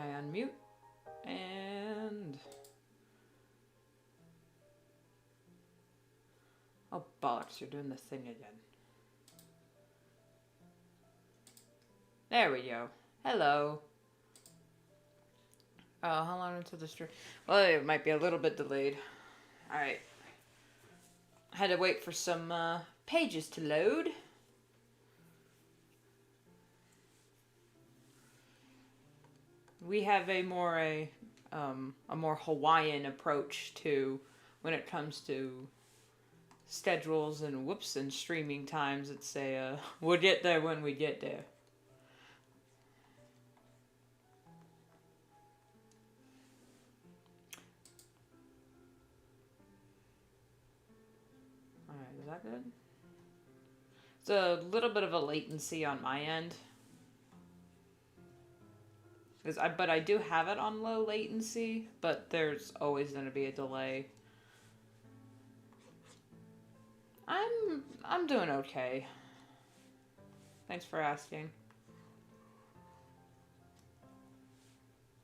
I unmute? And... oh, bollocks, you're doing the thing again. There we go. Hello. Oh, how long until the stream? Well, it might be a little bit delayed. Alright. I had to wait for some pages to load. We have a more Hawaiian approach to when it comes to schedules and whoops and streaming times. It's a we'll get there when we get there. Alright, is that good? It's a little bit of a latency on my end. But I do have it on low latency, but there's always going to be a delay. I'm doing okay. Thanks for asking.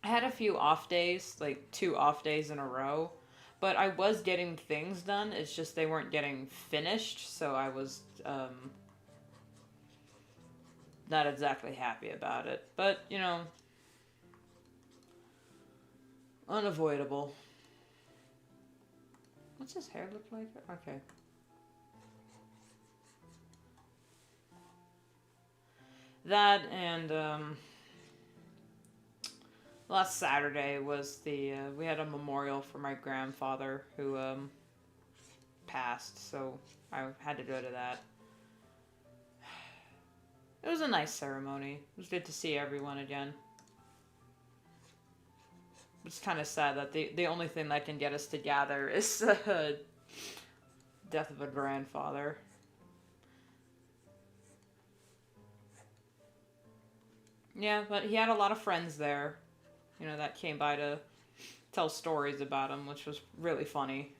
I had a few off days, like 2 off days in a row, but I was getting things done. It's just they weren't getting finished, so I was not exactly happy about it. But, you know, unavoidable. What's his hair look like? Okay. That and last Saturday was the we had a memorial for my grandfather who passed, so I had to go to that. It was a nice ceremony. It was good to see everyone again. It's kind of sad that the only thing that can get us together is death of a grandfather. Yeah, but he had a lot of friends there, you know, that came by to tell stories about him, which was really funny.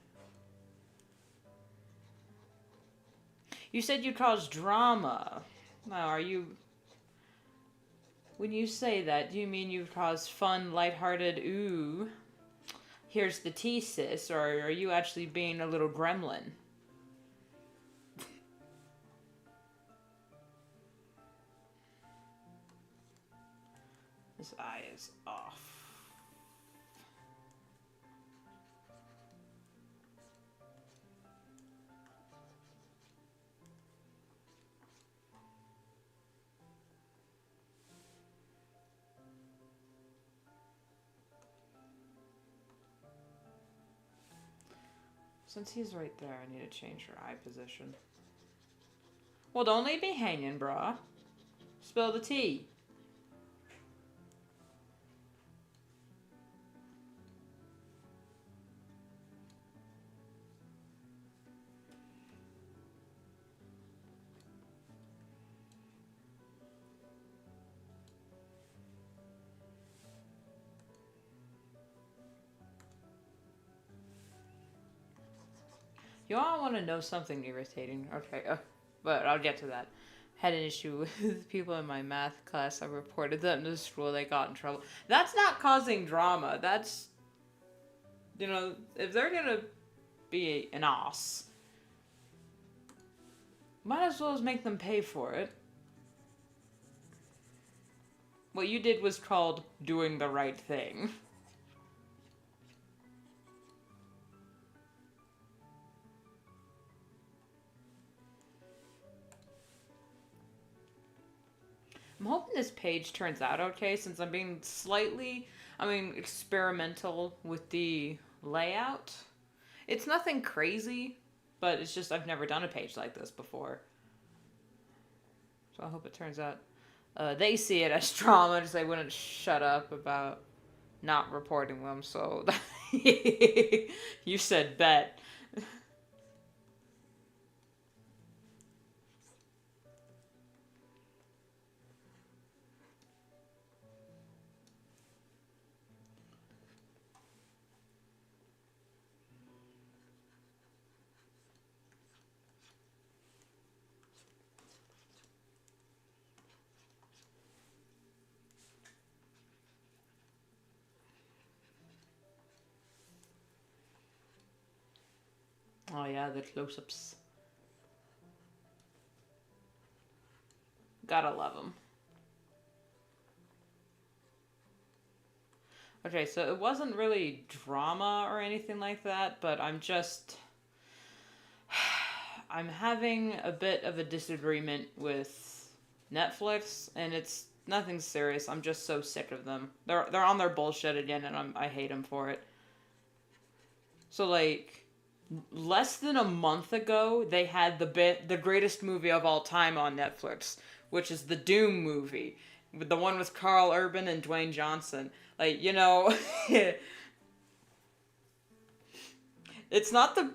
You said you caused drama. Now, are you... when you say that, do you mean you've caused fun, lighthearted, ooh, here's the tea, sis, or are you actually being a little gremlin? This eye is off. Since he's right there, I need to change her eye position. Well, don't leave me hanging, brah. Spill the tea. You all want to know something irritating. Okay, but I'll get to that. Had an issue with people in my math class. I reported them to school. They got in trouble. That's not causing drama. That's, you know, if they're gonna be an ass, might as well make them pay for it. What you did was called doing the right thing. I'm hoping this page turns out okay, since I'm being slightly, experimental with the layout. It's nothing crazy, but it's just I've never done a page like this before. So I hope it turns out. They see it as trauma, just they wouldn't shut up about not reporting them, so you said bet. Oh yeah, the close-ups. Gotta love them. Okay, so it wasn't really drama or anything like that, but I'm having a bit of a disagreement with Netflix, and it's nothing serious. I'm just so sick of them. They're on their bullshit again, and I hate them for it. So like less than a month ago, they had the greatest movie of all time on Netflix, which is the Doom movie, with the one with Carl Urban and Dwayne Johnson. Like, it's not the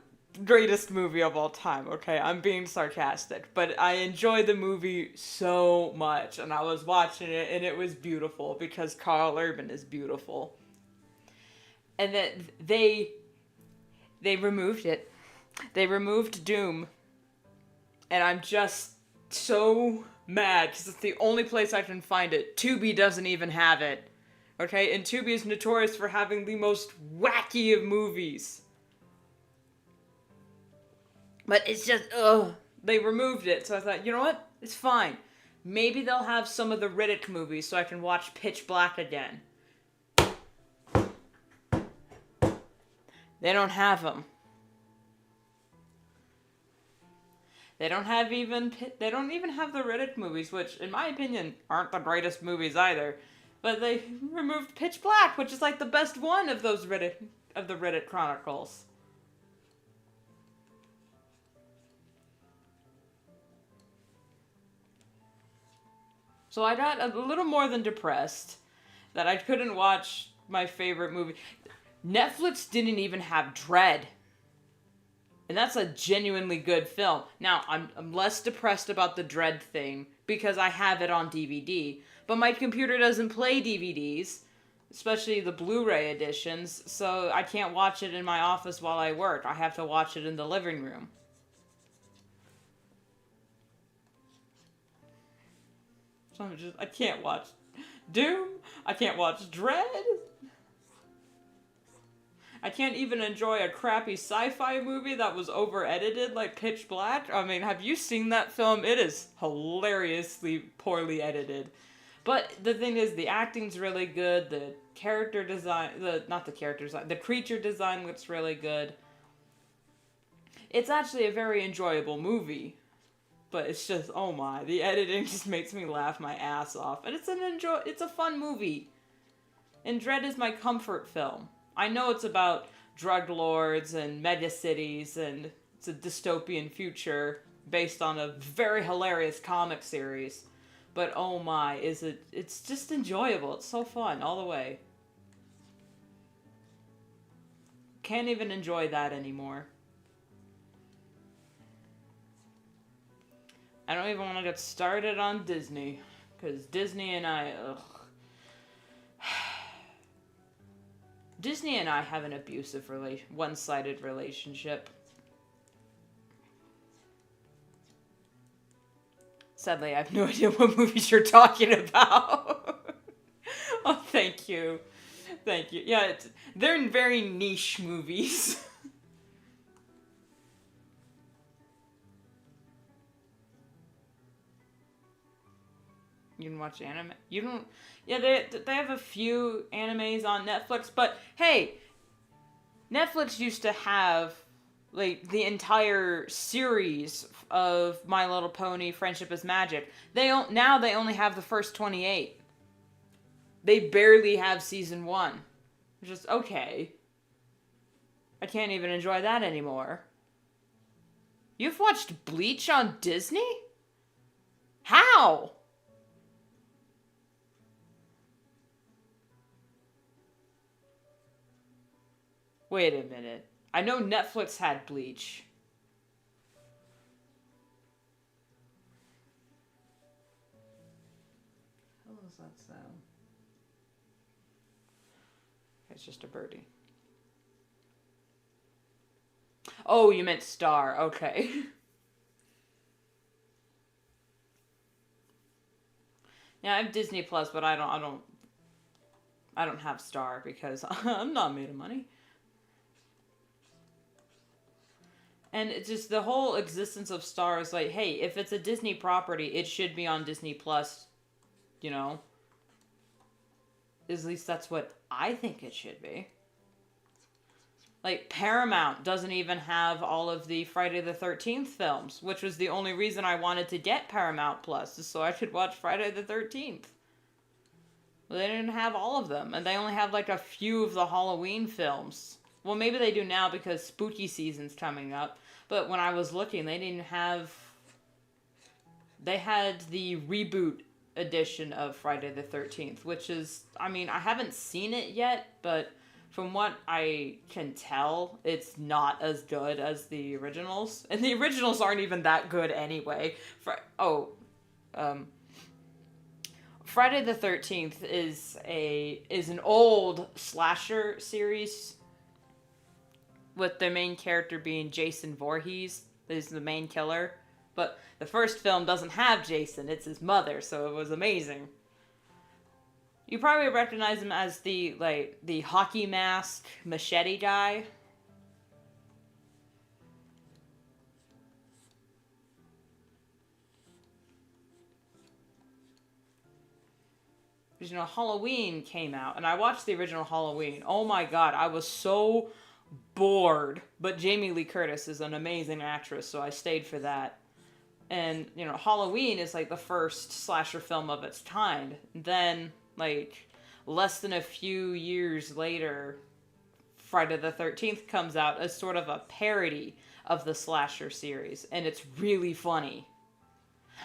greatest movie of all time, okay? I'm being sarcastic, but I enjoy the movie so much, and I was watching it, and it was beautiful because Carl Urban is beautiful. And then they removed it. They removed Doom, and I'm just so mad because it's the only place I can find it. Tubi doesn't even have it, okay? And Tubi is notorious for having the most wacky of movies. But it's just, ugh. They removed it, so I thought, you know what? It's fine. Maybe they'll have some of the Riddick movies so I can watch Pitch Black again. They don't have them. They don't even have the Riddick movies, which, in my opinion, aren't the greatest movies either. But they removed Pitch Black, which is like the best one of the Riddick Chronicles. So I got a little more than depressed that I couldn't watch my favorite movie. Netflix didn't even have Dread. And that's a genuinely good film. Now, I'm less depressed about the Dread thing because I have it on DVD. But my computer doesn't play DVDs, especially the Blu-ray editions, so I can't watch it in my office while I work. I have to watch it in the living room. So I can't watch Doom. I can't watch Dread. I can't even enjoy a crappy sci-fi movie that was over-edited like Pitch Black. I mean, have you seen that film? It is hilariously poorly edited. But the thing is, the acting's really good, the character design, the creature design looks really good. It's actually a very enjoyable movie. But it's just, oh my, the editing just makes me laugh my ass off. And it's a fun movie. And Dread is my comfort film. I know it's about drug lords and megacities, and it's a dystopian future based on a very hilarious comic series. But oh my, it's just enjoyable. It's so fun all the way. Can't even enjoy that anymore. I don't even want to get started on Disney, because Disney and I, Disney and I have an abusive one-sided relationship. Sadly, I have no idea what movies you're talking about. Oh, thank you. Thank you. Yeah, they're very niche movies. You can watch anime. You don't... Yeah, they have a few animes on Netflix, but hey, Netflix used to have, like, the entire series of My Little Pony, Friendship is Magic. Now they only have the first 28. They barely have season 1. Just, okay. I can't even enjoy that anymore. You've watched Bleach on Disney? How? Wait a minute. I know Netflix had Bleach. How does that sound? It's just a birdie. Oh, you meant Star. Okay. Yeah, I have Disney Plus, but I don't have Star because I'm not made of money. And it's just the whole existence of Star is like, hey, if it's a Disney property, it should be on Disney Plus, you know? At least that's what I think it should be. Like, Paramount doesn't even have all of the Friday the 13th films, which was the only reason I wanted to get Paramount Plus, is so I could watch Friday the 13th. Well, they didn't have all of them, and they only have like a few of the Halloween films. Well, maybe they do now because spooky season's coming up, but when I was looking, they didn't have... They had the reboot edition of Friday the 13th, which is, I mean, I haven't seen it yet, but from what I can tell, it's not as good as the originals. And the originals aren't even that good anyway. Friday the 13th is an old slasher series with the main character being Jason Voorhees, is the main killer. But the first film doesn't have Jason, it's his mother, so it was amazing. You probably recognize him as the hockey mask machete guy. Because, you know, Halloween came out, and I watched the original Halloween. Oh my god, I was so bored. But Jamie Lee Curtis is an amazing actress, so I stayed for that. And, you know, Halloween is like the first slasher film of its kind. Then, like, less than a few years later, Friday the 13th comes out as sort of a parody of the slasher series. And it's really funny.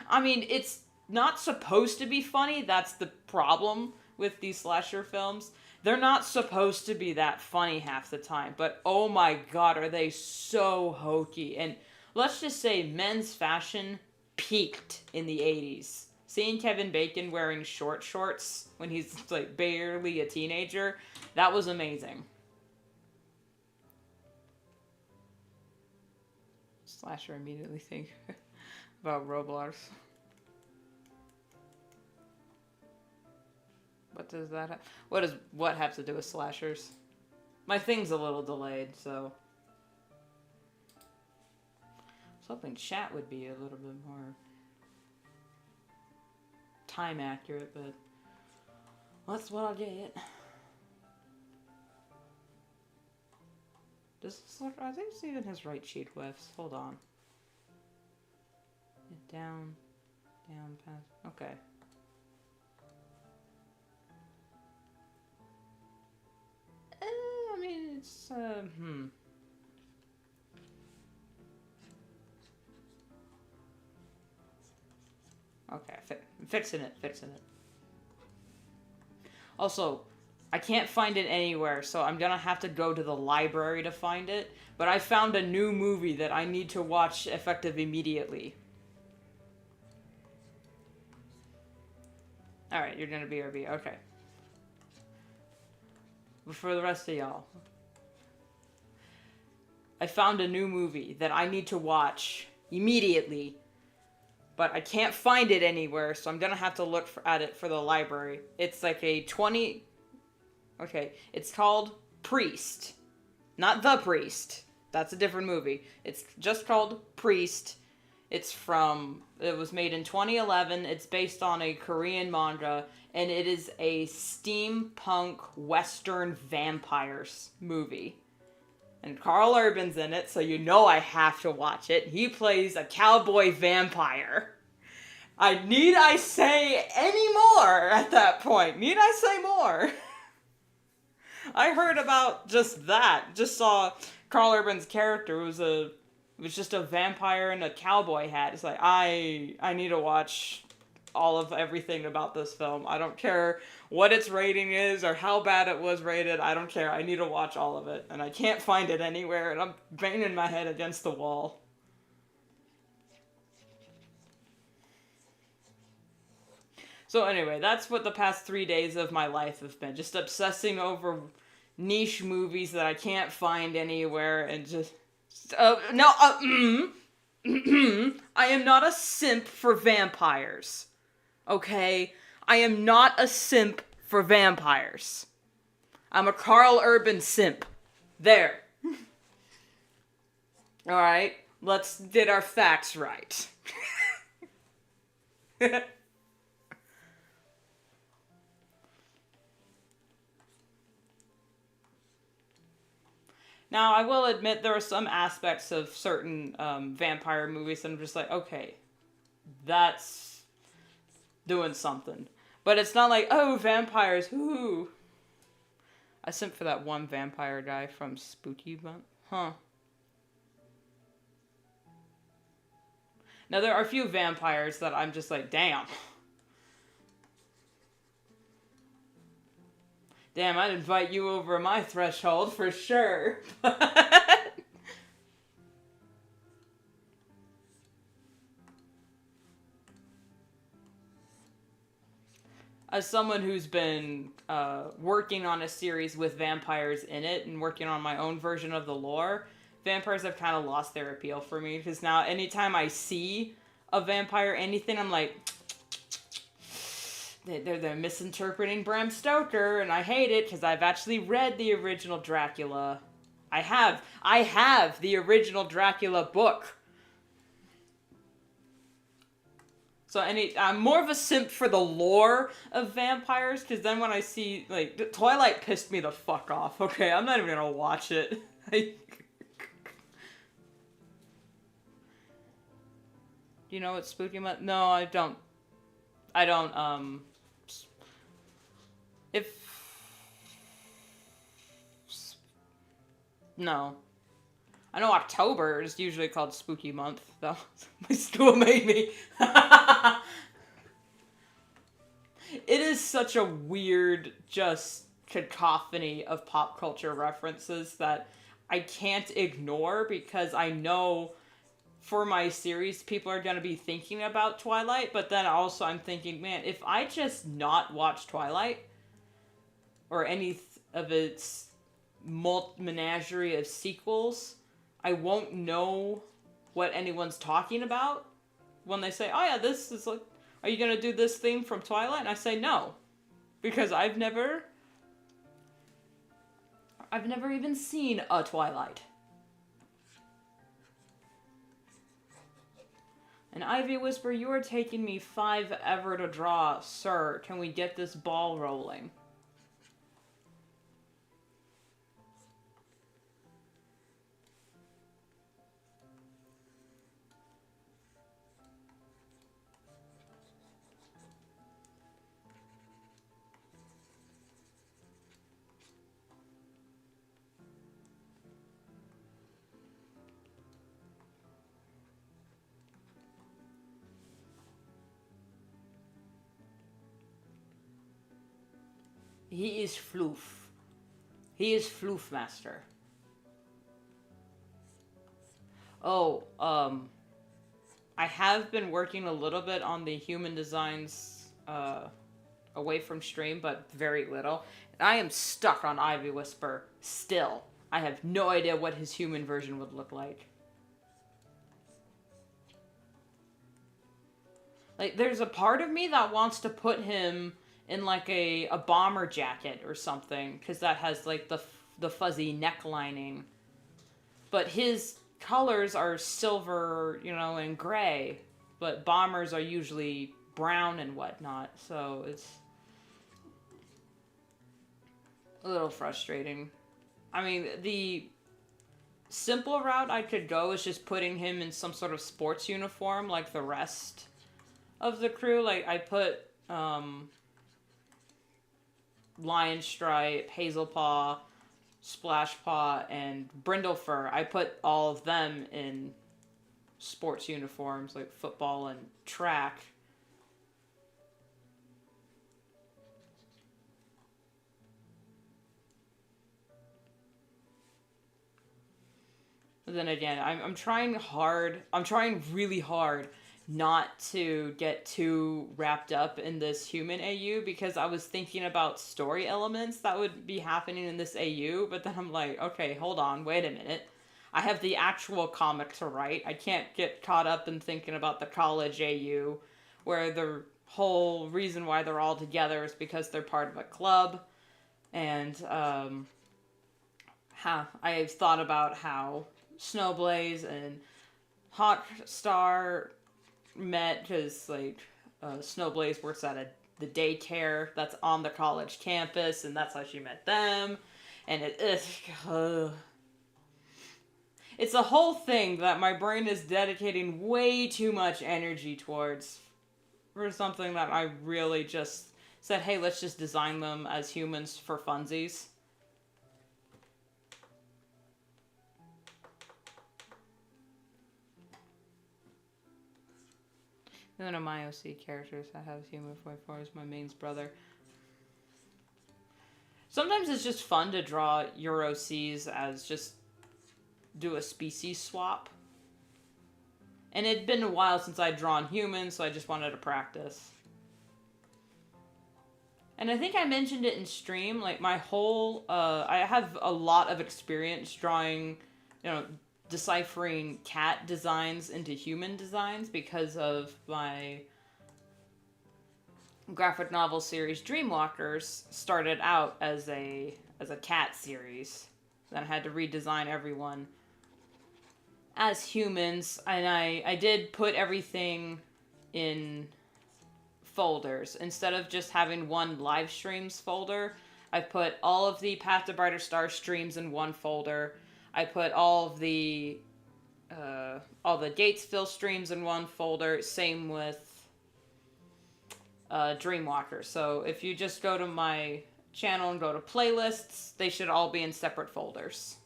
I mean, it's not supposed to be funny. That's the problem with these slasher films. They're not supposed to be that funny half the time. But, oh my god, are they so hokey. And let's just say men's fashion peaked in the 80s. Seeing Kevin Bacon wearing short shorts when he's like barely a teenager, that was amazing. Slasher immediately think about Roblox. What does that have? What have to do with slashers? My thing's a little delayed, so something chat would be a little bit more time accurate, but that's what I'll get. I think this even has right cheek whiffs. Hold on. Down, past. Okay. I mean, it's, Okay, fixing it. Also, I can't find it anywhere, so I'm gonna have to go to the library to find it. But I found a new movie that I need to watch effective immediately. Alright, you're gonna BRB, okay. But for the rest of y'all, I found a new movie that I need to watch immediately. But I can't find it anywhere, so I'm gonna have to look at it for the library. It's like a 20... Okay, it's called Priest. Not The Priest. That's a different movie. It's just called Priest. It was made in 2011. It's based on a Korean manga, and it is a steampunk western vampires movie. And Carl Urban's in it, so you know I have to watch it. He plays a cowboy vampire. Need I say any more at that point? Need I say more? I heard about just that. Just saw Carl Urban's character was just a vampire in a cowboy hat. It's like, I need to watch all of everything about this film. I don't care what its rating is or how bad it was rated. I don't care. I need to watch all of it. And I can't find it anywhere, and I'm banging my head against the wall. So anyway, that's what the past 3 days of my life have been. Just obsessing over niche movies that I can't find anywhere and just... I am not a simp for vampires. Okay? I am not a simp for vampires. I'm a Carl Urban simp. There. All right, let's get our facts right. Now, I will admit there are some aspects of certain vampire movies that I'm just like, okay, that's doing something. But it's not like, oh, vampires, whoo. I sent for that one vampire guy from Spooky Month. Huh. Now, there are a few vampires that I'm just like, damn. Damn, I'd invite you over my threshold for sure. As someone who's been working on a series with vampires in it and working on my own version of the lore, vampires have kind of lost their appeal for me because now anytime I see a vampire anything, I'm like, they're misinterpreting Bram Stoker, and I hate it because I've actually read the original Dracula. I have the original Dracula book. So I'm more of a simp for the lore of vampires, because then when I see, like, Twilight pissed me the fuck off, okay? I'm not even gonna watch it. Do you know what Spooky Month? No, I don't. If... No. I know October is usually called Spooky Month, though. My school made me. It is such a weird, just cacophony of pop culture references that I can't ignore because I know for my series people are going to be thinking about Twilight, but then also I'm thinking, man, if I just not watch Twilight or any of its menagerie of sequels, I won't know what anyone's talking about when they say, oh yeah, this is like, are you going to do this theme from Twilight? And I say no. Because I've never even seen a Twilight. And Ivy Whisper, you are taking me 5 ever to draw. Sir, can we get this ball rolling? He is Floof. He is Floof Master. Oh, I have been working a little bit on the human designs away from stream, but very little. I am stuck on Ivy Whisper still. I have no idea what his human version would look like. Like, there's a part of me that wants to put him in, like, a bomber jacket or something, because that has, like, the fuzzy neck lining. But his colors are silver, you know, and gray. But bombers are usually brown and whatnot, so it's a little frustrating. I mean, the simple route I could go is just putting him in some sort of sports uniform like the rest of the crew. Like, I put Lion Stripe, Hazelpaw, Splashpaw, and Brindlefur. I put all of them in sports uniforms like football and track. But then again, I'm trying hard. I'm trying really hard not to get too wrapped up in this human AU, because I was thinking about story elements that would be happening in this AU, but then I'm like, okay, hold on, wait a minute. I have the actual comic to write. I can't get caught up in thinking about the college AU, where the whole reason why they're all together is because they're part of a club. And I've thought about how Snowblaze and Hot Star met because like Snowblaze works at the daycare that's on the college campus, and that's how she met them. And it's a whole thing that my brain is dedicating way too much energy towards for something that I really just said, hey, let's just design them as humans for funsies. One of my OC characters I have human for is my main's brother. Sometimes it's just fun to draw your OCs as just do a species swap. And it'd been a while since I'd drawn humans, so I just wanted to practice. And I think I mentioned it in stream, like my whole, I have a lot of experience drawing, deciphering cat designs into human designs because of my graphic novel series Dreamwalkers started out as a cat series. Then I had to redesign everyone as humans, and I did put everything in folders. Instead of just having one live streams folder, I put all of the Path to Brighter Star streams in one folder. I put all the Gatesville streams in one folder. Same with Dreamwalker. So if you just go to my channel and go to playlists, they should all be in separate folders.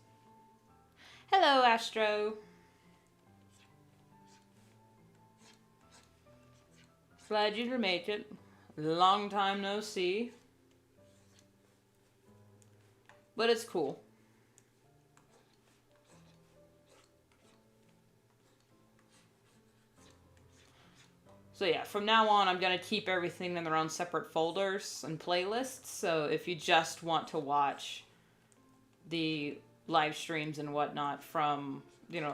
Hello, Astro. Glad you made it. Long time no see. But it's cool. So yeah, from now on, I'm going to keep everything in their own separate folders and playlists. So if you just want to watch the live streams and whatnot from,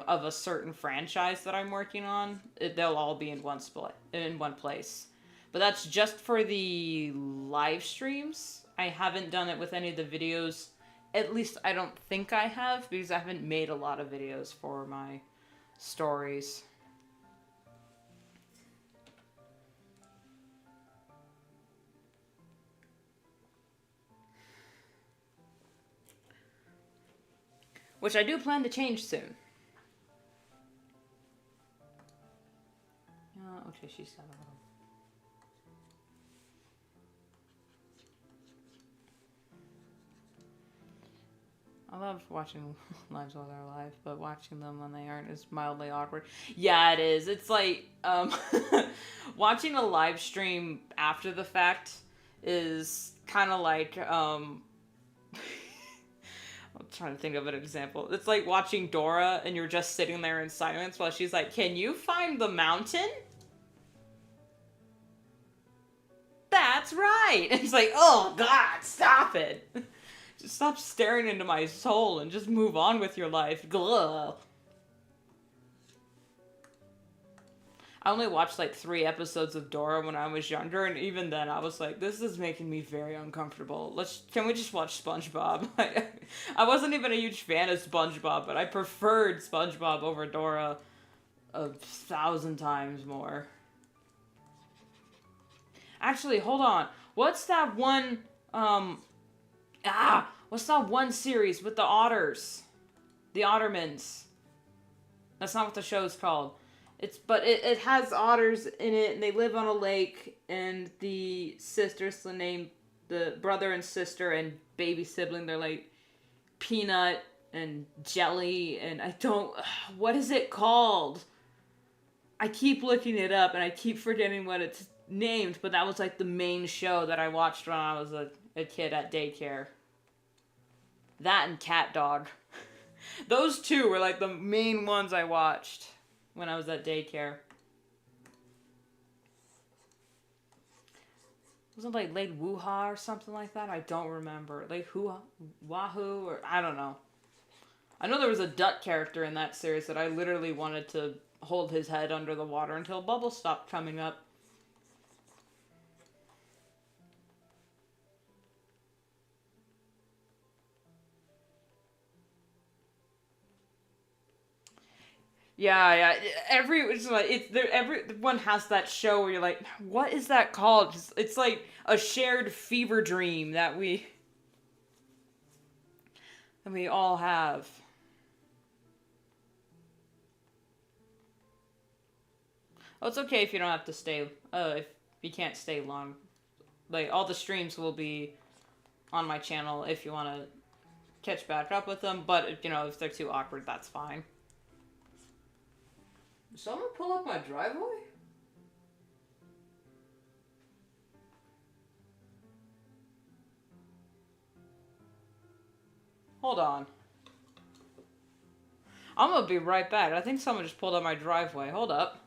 of a certain franchise that I'm working on, they'll all be in one place. But that's just for the live streams. I haven't done it with any of the videos. At least I don't think I have, because I haven't made a lot of videos for my stories. Which I do plan to change soon. Okay, she's got a little. I love watching lives while they're alive, but watching them when they aren't is mildly awkward. Yeah, it is. It's like, watching a live stream after the fact is kind of like, I'm trying to think of an example. It's like watching Dora and you're just sitting there in silence while she's like, can you find the mountain? That's right. And it's like, oh God, stop it. Just stop staring into my soul and just move on with your life. Gluh. I only watched like 3 episodes of Dora when I was younger, and even then I was like, this is making me very uncomfortable. Can we just watch SpongeBob? I wasn't even a huge fan of SpongeBob, but I preferred SpongeBob over Dora 1,000 times more. Actually, hold on. What's that one, what's that one series with the otters? The Ottermans. That's not what the show's called. But it has otters in it, and they live on a lake, and the sisters, the brother and sister and baby sibling, they're like Peanut and Jelly, and what is it called? I keep looking it up, and I keep forgetting what it's named, but that was like the main show that I watched when I was a kid at daycare. That and Cat Dog. Those two were like the main ones I watched when I was at daycare. Wasn't it like Lake Wuha or something like that? I don't remember. Lake Wahoo, or I don't know. I know there was a duck character in that series that I literally wanted to hold his head under the water until bubbles stopped coming up. Yeah, yeah. It's like it's there. Everyone has that show where you're like, what is that called? It's like a shared fever dream that we all have. Well, it's okay if you don't have to stay. If you can't stay long, like all the streams will be on my channel if you want to catch back up with them. But if they're too awkward, that's fine. Did someone pull up my driveway? Hold on. I'm gonna be right back. I think someone just pulled up my driveway. Hold up.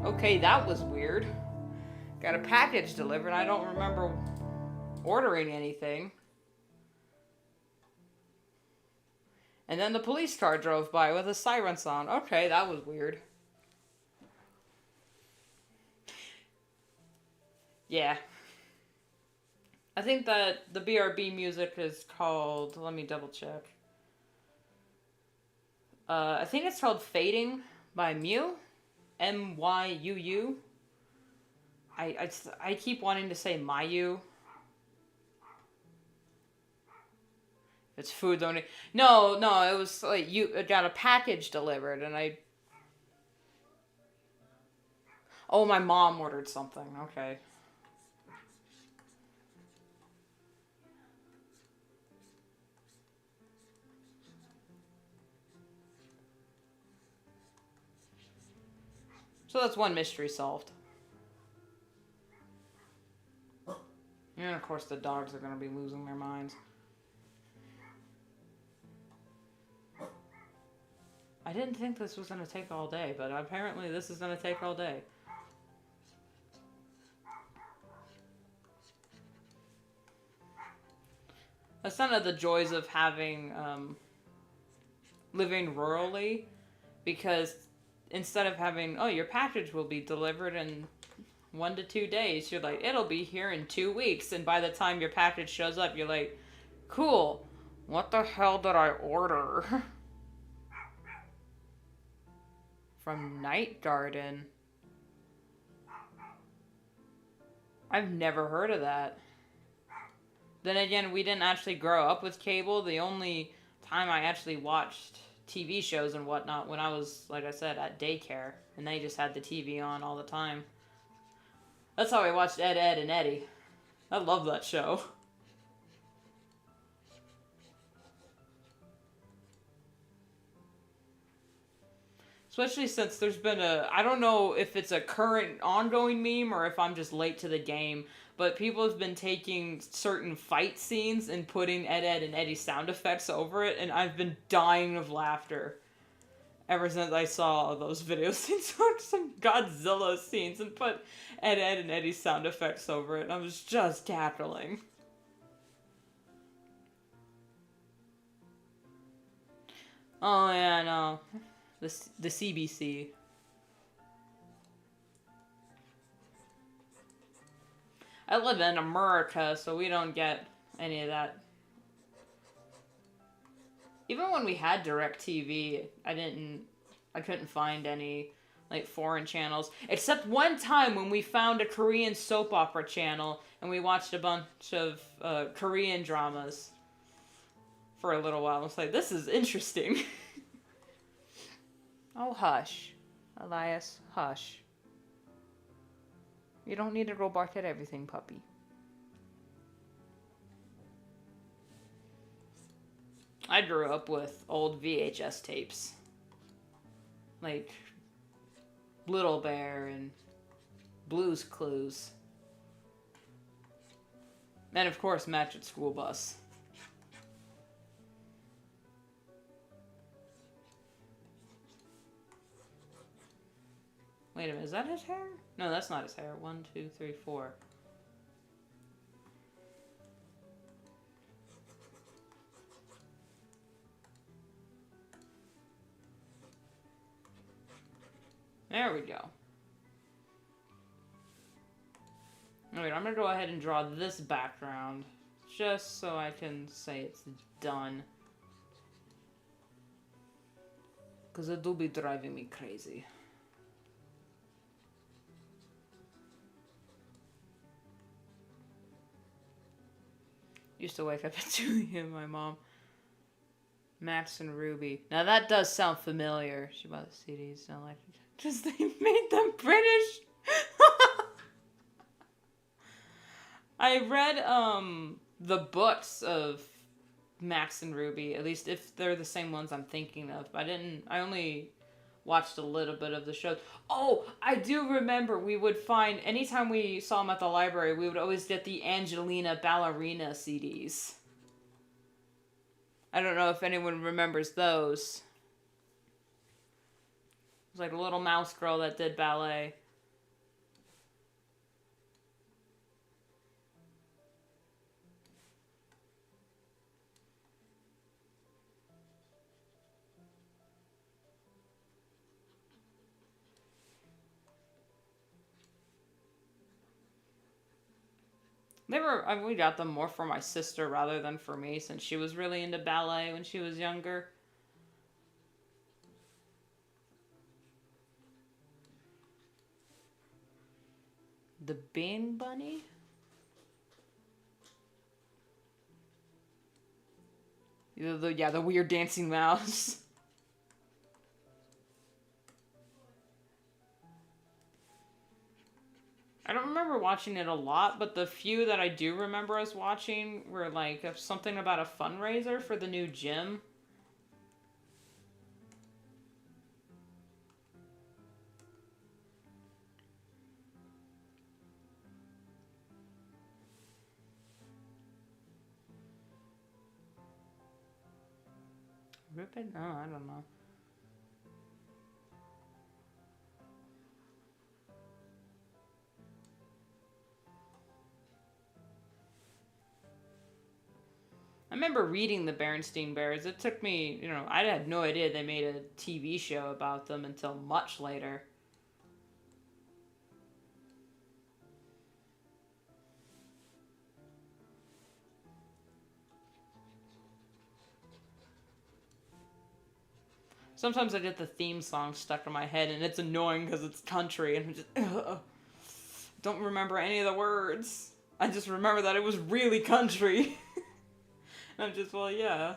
Okay, that was weird. Got a package delivered. I don't remember ordering anything. And then the police car drove by with a siren song. Okay, that was weird. Yeah. I think that the BRB music is called. Let me double check. I think it's called Fading by Myuu. Myuu. I keep wanting to say Myuu. It's food only. No, it was like you got a package delivered, and I. Oh, my mom ordered something. Okay. So that's one mystery solved. And of course, the dogs are going to be losing their minds. I didn't think this was going to take all day, but apparently this is going to take all day. That's none of the joys of having living rurally, because instead of having, oh, your package will be delivered in 1 to 2 days, you're like, it'll be here in 2 weeks, and by the time your package shows up, you're like, cool, what the hell did I order? From Night Garden. I've never heard of that. Then again, we didn't actually grow up with cable. The only time I actually watched TV shows and whatnot when I was, like I said, at daycare, and they just had the TV on all the time. That's how I watched Ed, Edd and Eddy. I love that show. Especially since there's been I don't know if it's a current ongoing meme or if I'm just late to the game, but people have been taking certain fight scenes and putting Ed, Edd and Eddy sound effects over it, and I've been dying of laughter ever since I saw those videos. They took some Godzilla scenes and put Ed, Edd and Eddy sound effects over it, and I was just cackling. Oh yeah, no. The CBC. I live in America, so we don't get any of that. Even when we had DirecTV, I couldn't find any like foreign channels. Except one time when we found a Korean soap opera channel and we watched a bunch of Korean dramas for a little while. I was like, this is interesting. Oh, hush. Elias, hush. You don't need to go bark at everything, puppy. I grew up with old VHS tapes. Like Little Bear and Blue's Clues. And of course, Magic School Bus. Wait a minute, is that his hair? No, that's not his hair. 1, 2, 3, 4. There we go. Alright, I'm gonna go ahead and draw this background just so I can say it's done. Because it do be driving me crazy. Used to wake up at 2 a.m. my mom. Max and Ruby. Now that does sound familiar. She bought the CDs. Not like just they made them British. I read the books of Max and Ruby, at least if they're the same ones I'm thinking of. I only watched a little bit of the show. Oh, I do remember we would find, anytime we saw them at the library, we would always get the Angelina Ballerina CDs. I don't know if anyone remembers those. It was like a little mouse girl that did ballet. We got them more for my sister rather than for me, since she was really into ballet when she was younger. The Bean Bunny? The weird dancing mouse. I don't remember watching it a lot, but the few that I do remember us watching were like something about a fundraiser for the new gym. Rip it? No, I don't know. I remember reading the Berenstain Bears. It took me, I had no idea they made a TV show about them until much later. Sometimes I get the theme song stuck in my head, and it's annoying because it's country, and I just don't remember any of the words. I just remember that it was really country. I'm just, well, yeah.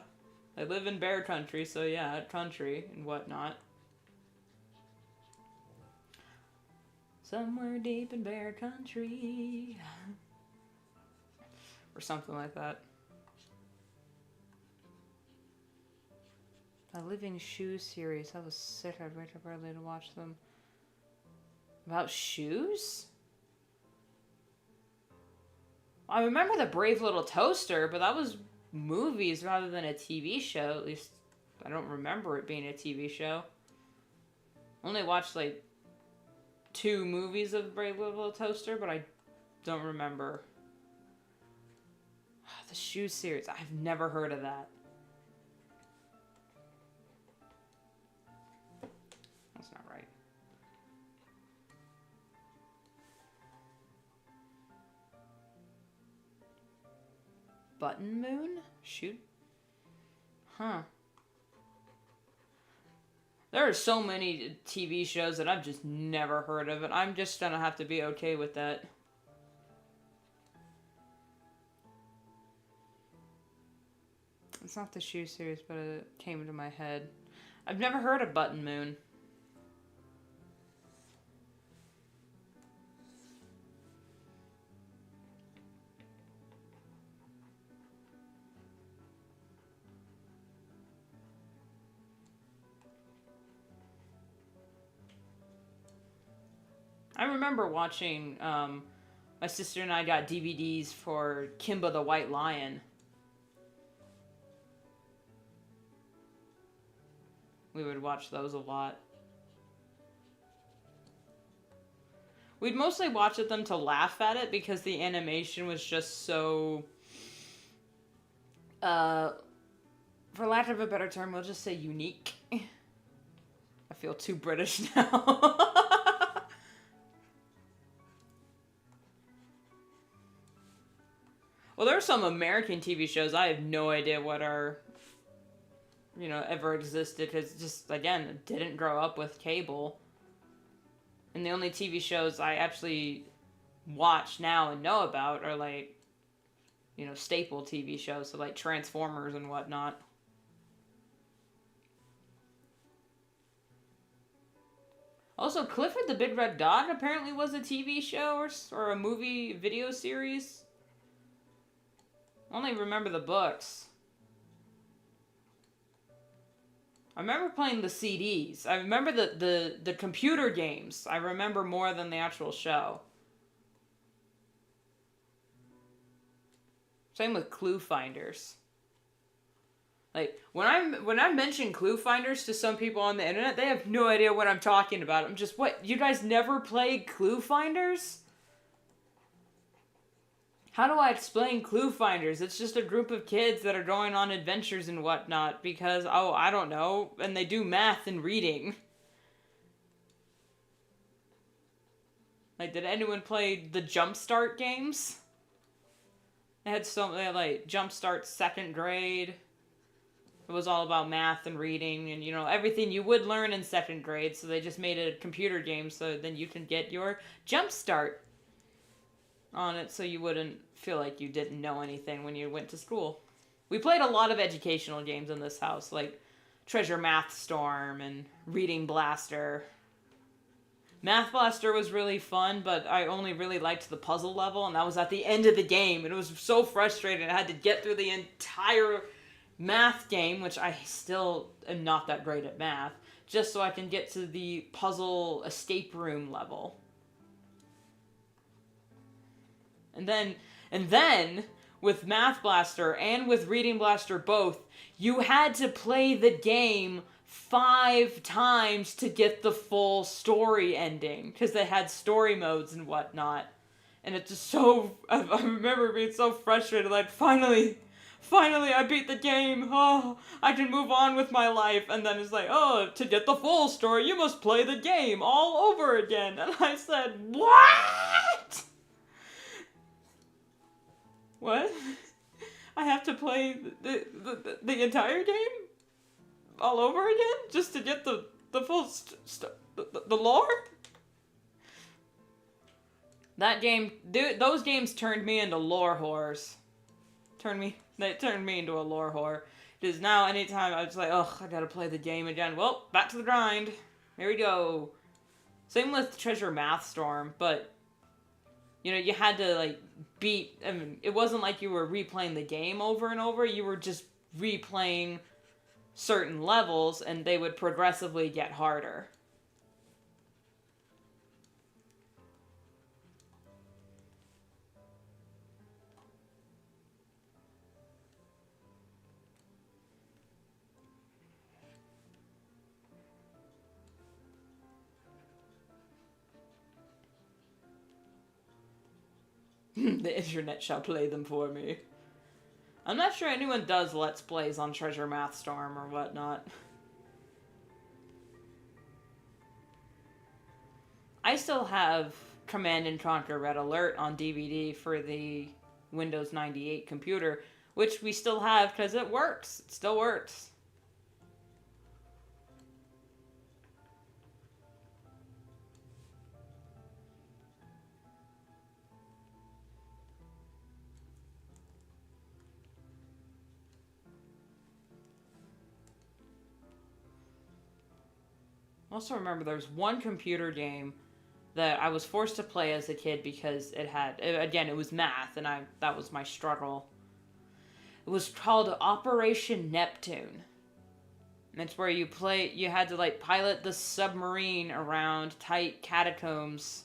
I live in bear country, so yeah, country and whatnot. Somewhere deep in bear country. Or something like that. The Living Shoes series. That was sick. I'd wake up early to watch them. About shoes? I remember the Brave Little Toaster, but that was movies rather than a TV show. At least I don't remember it being a TV show. Only watched like 2 movies of Brave Little Toaster, but I don't remember. The Shoe series. I've never heard of that. That's not right. Button Moon? Shoot. Huh. There are so many TV shows that I've just never heard of, and I'm just gonna have to be okay with that. It's not the Shoe series, but it came into my head. I've never heard of Button Moon. I remember watching, my sister and I got DVDs for Kimba the White Lion. We would watch those a lot. We'd mostly watch them to laugh at it because the animation was just so, for lack of a better term, we'll just say unique. I feel too British now. Well, there are some American TV shows I have no idea what are, ever existed, because just, again, didn't grow up with cable. And the only TV shows I actually watch now and know about are, like, staple TV shows, so, like, Transformers and whatnot. Also, Clifford the Big Red Dog apparently was a TV show or a movie video series. I only remember the books. I remember playing the CDs. I remember the computer games. I remember more than the actual show. Same with Clue Finders. Like, when I mention Clue Finders to some people on the internet, they have no idea what I'm talking about. I'm just, what? You guys never played Clue Finders? How do I explain Clue Finders? It's just a group of kids that are going on adventures and whatnot because, I don't know, and they do math and reading. Like, did anyone play the Jumpstart games? They had like, Jumpstart second grade. It was all about math and reading and, everything you would learn in second grade, so they just made a computer game so then you can get your Jumpstart on it so you wouldn't feel like you didn't know anything when you went to school. We played a lot of educational games in this house, like Treasure Math Storm and Reading Blaster. Math Blaster was really fun, but I only really liked the puzzle level, and that was at the end of the game, and it was so frustrating. I had to get through the entire math game, which I still am not that great at math, just so I can get to the puzzle escape room level. And then, with Math Blaster and with Reading Blaster both, you had to play the game 5 times to get the full story ending, because they had story modes and whatnot. And it's just so, I remember being so frustrated, like, finally, I beat the game, I can move on with my life, and then it's like, to get the full story, you must play the game all over again. And I said, what? What? I have to play the entire game all over again just to get the full the lore? That game, those games turned me into lore whores. They turned me into a lore whore. Because now anytime I was like, I gotta play the game again. Well, back to the grind. Here we go. Same with Treasure Math Storm, but you had to, like, beat, it wasn't like you were replaying the game over and over, you were just replaying certain levels, and they would progressively get harder. The internet shall play them for me. I'm not sure anyone does Let's Plays on Treasure Math Storm or whatnot. I still have Command & Conquer Red Alert on DVD for the Windows 98 computer, which we still have because it works. It still works. I also remember there was one computer game that I was forced to play as a kid because it was math, and that was my struggle. It was called Operation Neptune. And it's where you had to, like, pilot the submarine around tight catacombs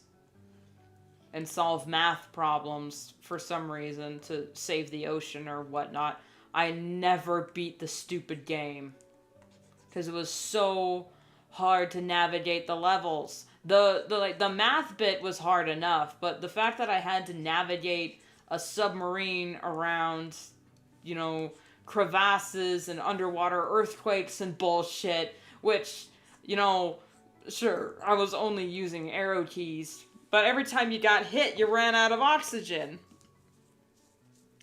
and solve math problems for some reason to save the ocean or whatnot. I never beat the stupid game because it was so hard to navigate the levels. The math bit was hard enough, but the fact that I had to navigate a submarine around, you know, crevasses and underwater earthquakes and bullshit, which, you know, sure, I was only using arrow keys, but every time you got hit, you ran out of oxygen.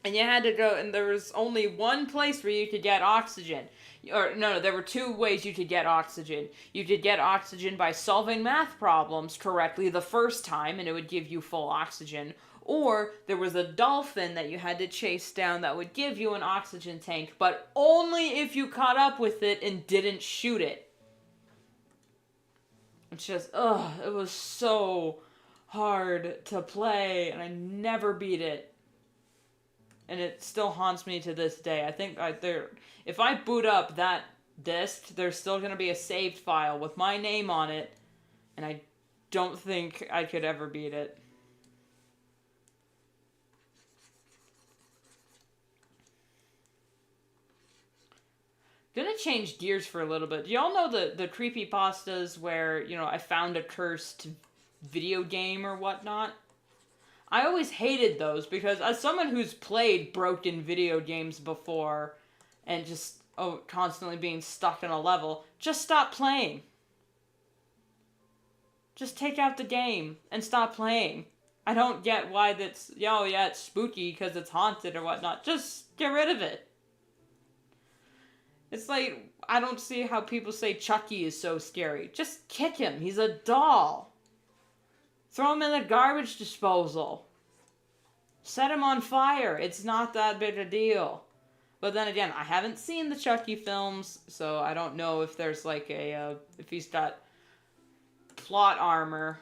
And you had to go, and there was only one place where you could get oxygen. Or, no, there were two ways you could get oxygen. You could get oxygen by solving math problems correctly the first time, and it would give you full oxygen. Or there was a dolphin that you had to chase down that would give you an oxygen tank, but only if you caught up with it and didn't shoot it. It's just, it was so hard to play, and I never beat it. And it still haunts me to this day. I think if I boot up that disc, there's still going to be a saved file with my name on it, and I don't think I could ever beat it. Gonna change gears for a little bit. Do y'all know the creepypastas where, you know, I found a cursed video game or whatnot? I always hated those because as someone who's played broken video games before and just constantly being stuck in a level, just stop playing. Just take out the game and stop playing. I don't get why that's, it's spooky because it's haunted or whatnot. Just get rid of it. It's like, I don't see how people say Chucky is so scary. Just kick him. He's a doll. Throw him in the garbage disposal. Set him on fire. It's not that big a deal. But then again, I haven't seen the Chucky films, so I don't know if there's like if he's got plot armor.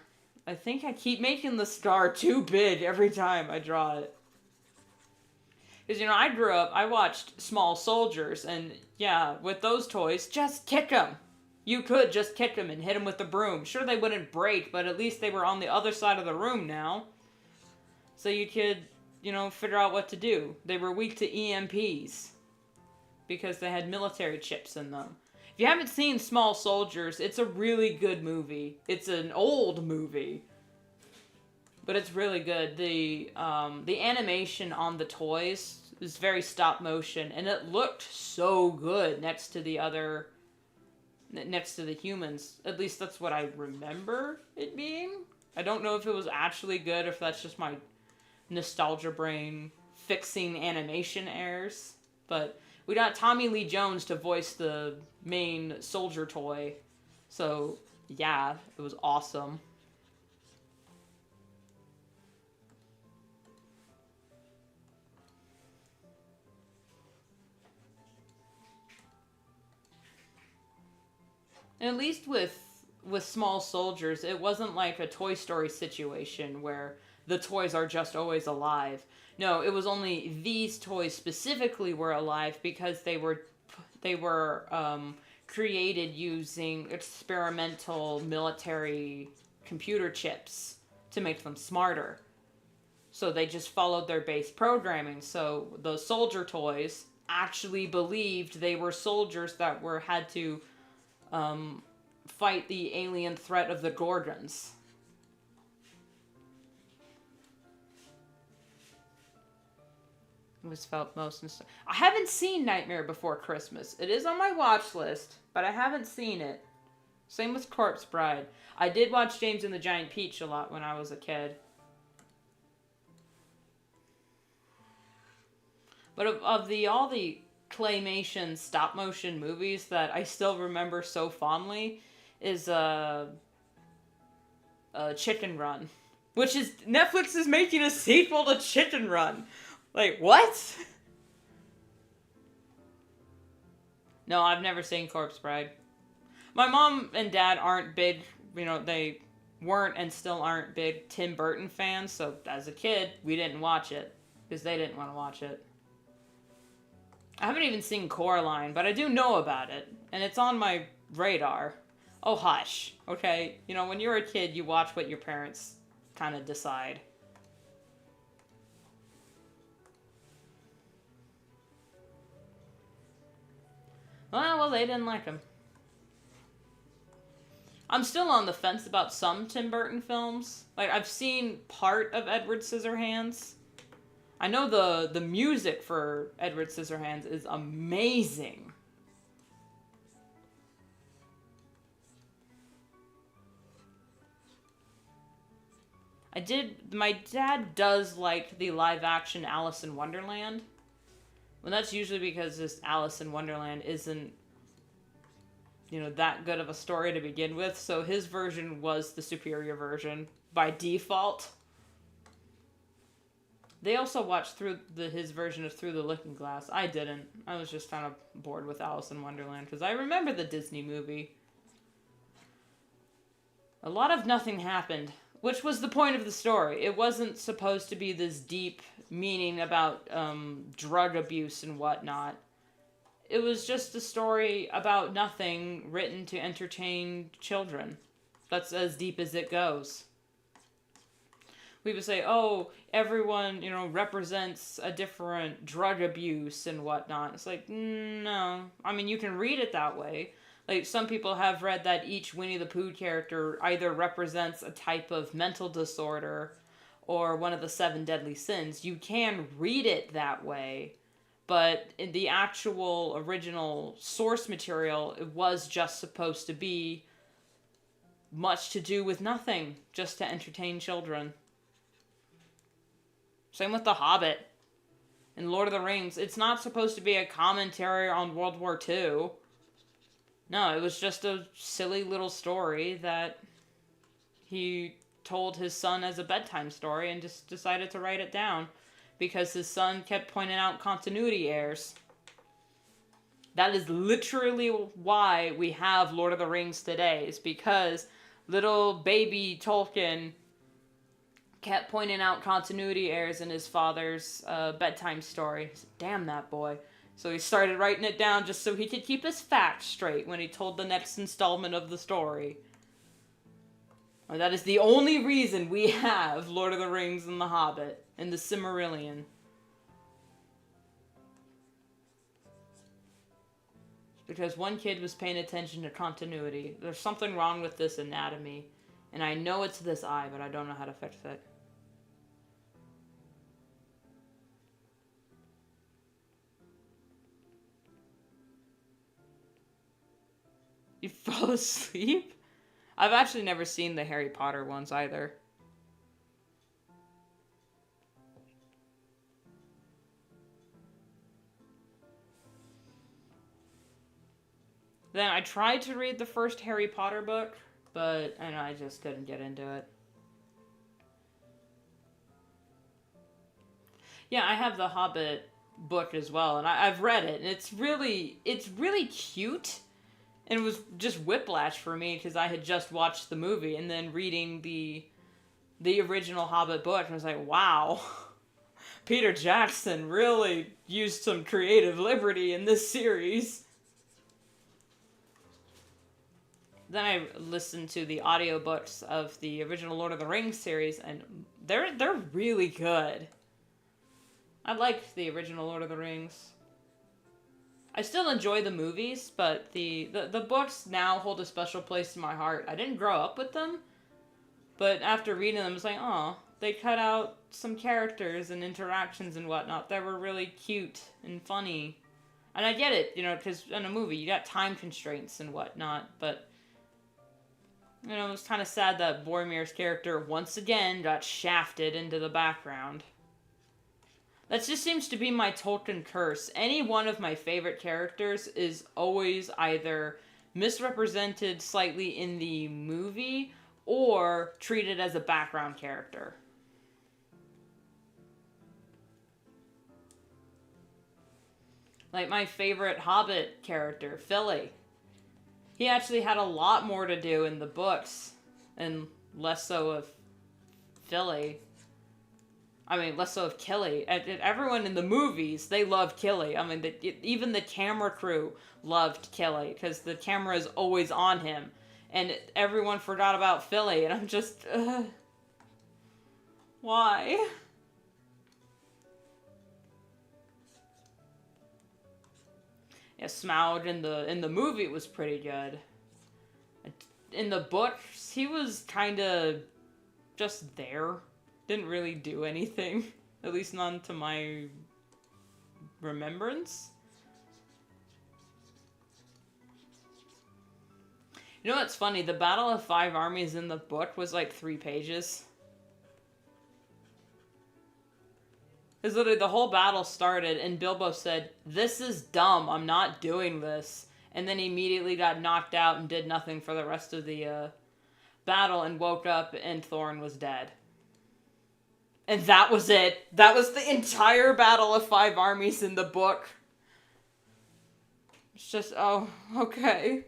I think I keep making the scar too big every time I draw it. Because, you know, I watched Small Soldiers, and yeah, with those toys, just kick them. You could just kick them and hit them with the broom. Sure, they wouldn't break, but at least they were on the other side of the room now. So you could, you know, figure out what to do. They were weak to EMPs because they had military chips in them. If you haven't seen Small Soldiers, it's a really good movie. It's an old movie, but it's really good. The animation on the toys is very stop motion, and it looked so good next to the humans. At least that's what I remember it being. I don't know if it was actually good, or if that's just my nostalgia brain fixing animation errors. But we got Tommy Lee Jones to voice the main soldier toy. So, yeah, it was awesome. And at least with Small Soldiers, it wasn't like a Toy Story situation where the toys are just always alive. No, it was only these toys specifically were alive because they were created using experimental military computer chips to make them smarter. So they just followed their base programming. So the soldier toys actually believed they were soldiers that had to fight the alien threat of the Gorgons. It was felt most... I haven't seen Nightmare Before Christmas. It is on my watch list, but I haven't seen it. Same with Corpse Bride. I did watch James and the Giant Peach a lot when I was a kid. But of all the claymation stop-motion movies that I still remember so fondly is Chicken Run. Which is... Netflix is making a sequel to Chicken Run. Like, what? No, I've never seen Corpse Bride. My mom and dad aren't big, you know, they weren't and still aren't big Tim Burton fans, so as a kid, we didn't watch it, because they didn't want to watch it. I haven't even seen Coraline, but I do know about it, and it's on my radar. Oh, hush, okay? You know, when you're a kid, you watch what your parents kind of decide. No, they didn't like him. I'm still on the fence about some Tim Burton films. Like, I've seen part of Edward Scissorhands. I know the music for Edward Scissorhands is amazing. My dad does like the live action Alice in Wonderland. Well, that's usually because this Alice in Wonderland isn't, that good of a story to begin with, so his version was the superior version by default. They also watched his version of Through the Looking Glass. I didn't. I was just kind of bored with Alice in Wonderland, because I remember the Disney movie. A lot of nothing happened, which was the point of the story. It wasn't supposed to be this deep meaning about drug abuse and whatnot. It was just a story about nothing written to entertain children. That's as deep as it goes. We would say, oh, everyone, represents a different drug abuse and whatnot. It's like, no. I mean, you can read it that way. Like, some people have read that each Winnie the Pooh character either represents a type of mental disorder or one of the 7 deadly sins. You can read it that way. But in the actual original source material, it was just supposed to be much to do with nothing, just to entertain children. Same with The Hobbit and Lord of the Rings. It's not supposed to be a commentary on World War II. No, it was just a silly little story that he told his son as a bedtime story and just decided to write it down. Because his son kept pointing out continuity errors. That is literally why we have Lord of the Rings today. Is because little baby Tolkien kept pointing out continuity errors in his father's bedtime story. Damn that boy. So he started writing it down just so he could keep his facts straight when he told the next installment of the story. And that is the only reason we have Lord of the Rings and The Hobbit. And the Silmarillion. Because one kid was paying attention to continuity. There's something wrong with this anatomy. And I know it's this eye, but I don't know how to fix it. You fall asleep? I've actually never seen the Harry Potter ones either. Then I tried to read the first Harry Potter book, but I just couldn't get into it. Yeah, I have the Hobbit book as well, and I've read it, and it's really cute. And it was just whiplash for me because I had just watched the movie and then reading the original Hobbit book, and I was like, wow, Peter Jackson really used some creative liberty in this series. Then I listened to the audiobooks of the original Lord of the Rings series, and they're really good. I liked the original Lord of the Rings. I still enjoy the movies, but the books now hold a special place in my heart. I didn't grow up with them, but after reading them, it's like, oh, they cut out some characters and interactions and whatnot that were really cute and funny. And I get it, because in a movie, you got time constraints and whatnot, but it was kind of sad that Boromir's character once again got shafted into the background. That just seems to be my Tolkien curse. Any one of my favorite characters is always either misrepresented slightly in the movie or treated as a background character. Like my favorite Hobbit character, Philly. He actually had a lot more to do in the books, and less so of Philly. I mean, less so of Killy. Everyone in the movies, they love Killy. I mean, even the camera crew loved Killy, because the camera is always on him. And everyone forgot about Philly, and I'm just, why? Yeah, Smaug in the movie was pretty good. In the books, he was kind of just there. Didn't really do anything. At least none to my remembrance. You know what's funny? The Battle of Five Armies in the book was like 3 pages. Because literally the whole battle started and Bilbo said, "This is dumb, I'm not doing this." And then he immediately got knocked out and did nothing for the rest of the battle and woke up and Thorin was dead. And that was it. That was the entire Battle of Five Armies in the book. It's just, oh, okay.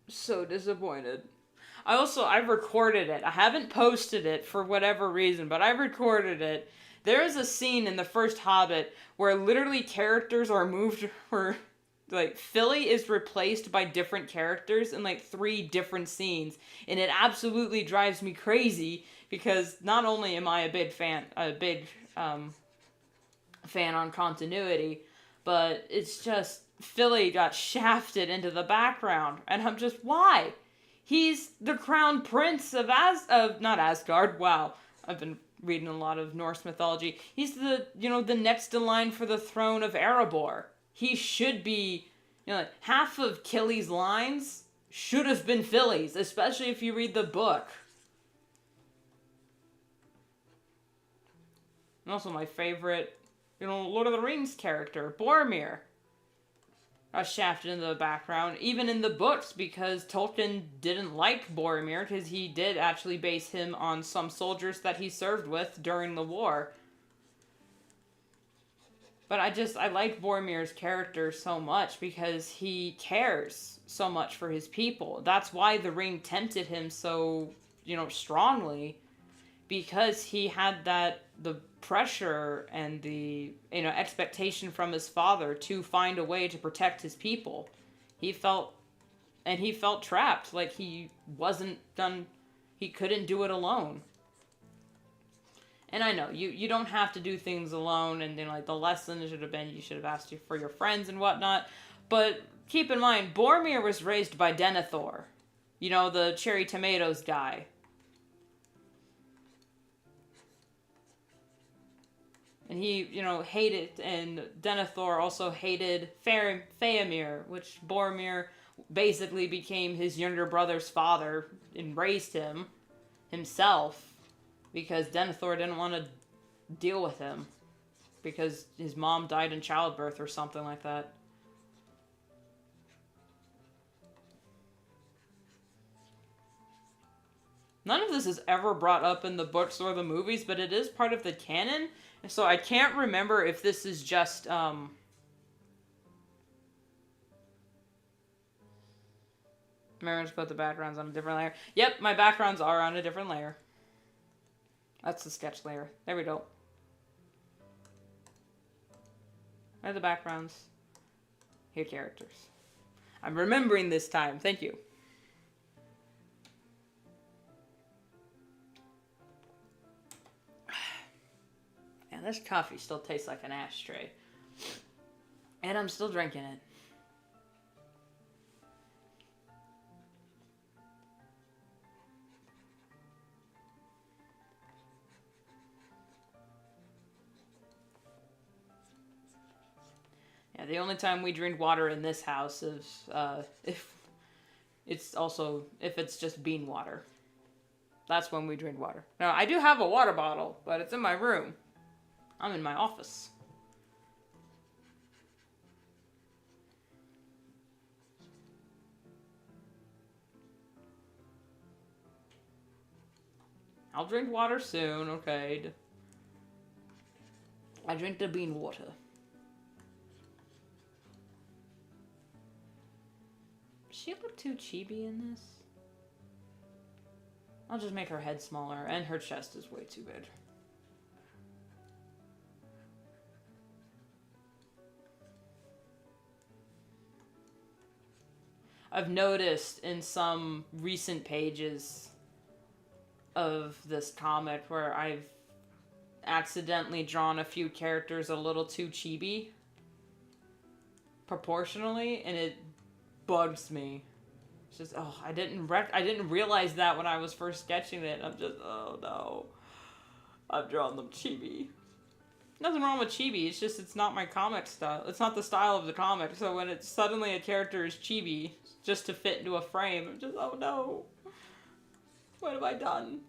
So disappointed. I've recorded it. I haven't posted it for whatever reason, but I recorded it. There is a scene in the first Hobbit where literally characters are moved, where like Philly is replaced by different characters in like 3 different scenes, and it absolutely drives me crazy because not only am I a big fan on continuity, but it's just Philly got shafted into the background, and I'm just, why? He's the crown prince of not Asgard. Wow, I've been reading a lot of Norse mythology. He's the next in line for the throne of Erebor. He should be, like half of Killy's lines should have been Philly's, especially if you read the book. And also my favorite, Lord of the Rings character, Boromir, shafted into the background, even in the books, because Tolkien didn't like Boromir, because he did actually base him on some soldiers that he served with during the war. But I like Boromir's character so much because he cares so much for his people. That's why the ring tempted him so, strongly, because he had the pressure and the expectation from his father to find a way to protect his people. He felt trapped, like he couldn't do it alone. And I know you don't have to do things alone, and the lesson should have been you should have asked for your friends and whatnot. But keep in mind, Boromir was raised by Denethor, the cherry tomatoes guy. And he, hated, and Denethor also hated Faramir, which Boromir basically became his younger brother's father and raised him himself because Denethor didn't want to deal with him because his mom died in childbirth or something like that. None of this is ever brought up in the books or the movies, but it is part of the canon. And so I can't remember if this is just, Remember to put the backgrounds on a different layer. Yep, my backgrounds are on a different layer. That's the sketch layer. There we go. Where are the backgrounds? Here, characters. I'm remembering this time. Thank you. And this coffee still tastes like an ashtray. And I'm still drinking it. Yeah, the only time we drink water in this house is if it's just bean water. That's when we drink water. Now, I do have a water bottle, but it's in my room. I'm in my office. I'll drink water soon, okay. I drink the bean water. Does she look too chibi in this? I'll just make her head smaller, and her chest is way too big. I've noticed in some recent pages of this comic where I've accidentally drawn a few characters a little too chibi proportionally, and it bugs me. It's just, oh, I didn't realize that when I was first sketching it. I'm just, oh no, I've drawn them chibi. Nothing wrong with chibi, it's just it's not my comic style. It's not the style of the comic, so when it's suddenly a character is chibi just to fit into a frame, I'm just, oh no, what have I done?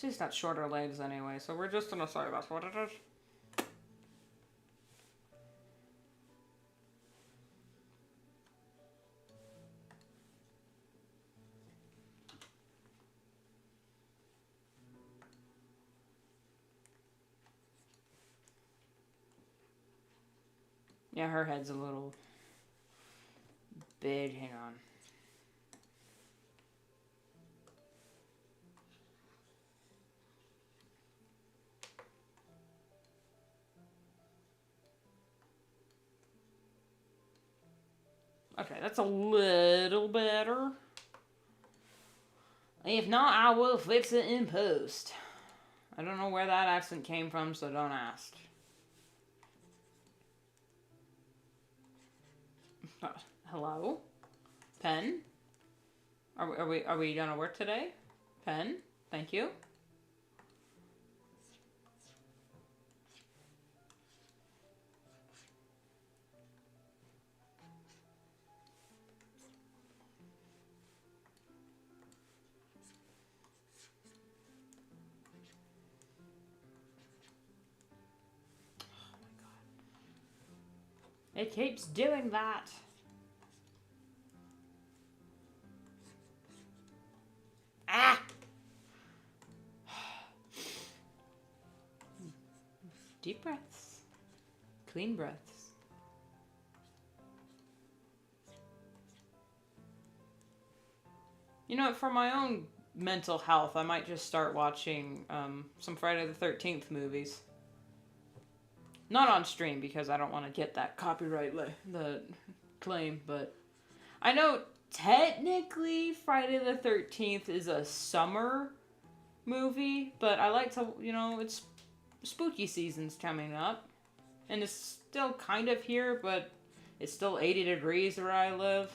She's got shorter legs anyway, so we're just gonna say that's what it is. Yeah, her head's a little big. Hang on. Okay, that's a little better. If not, I will fix it in post. I don't know where that accent came from, so don't ask. Hello? Pen? Are we gonna work today? Pen? Thank you. It keeps doing that. Ah! Deep breaths. Clean breaths. You know, for my own mental health, I might just start watching some Friday the 13th movies. Not on stream, because I don't want to get that copyright the claim, but I know technically Friday the 13th is a summer movie, but I like to, you know, it's spooky season's coming up, and it's still kind of here, but it's still 80 degrees where I live,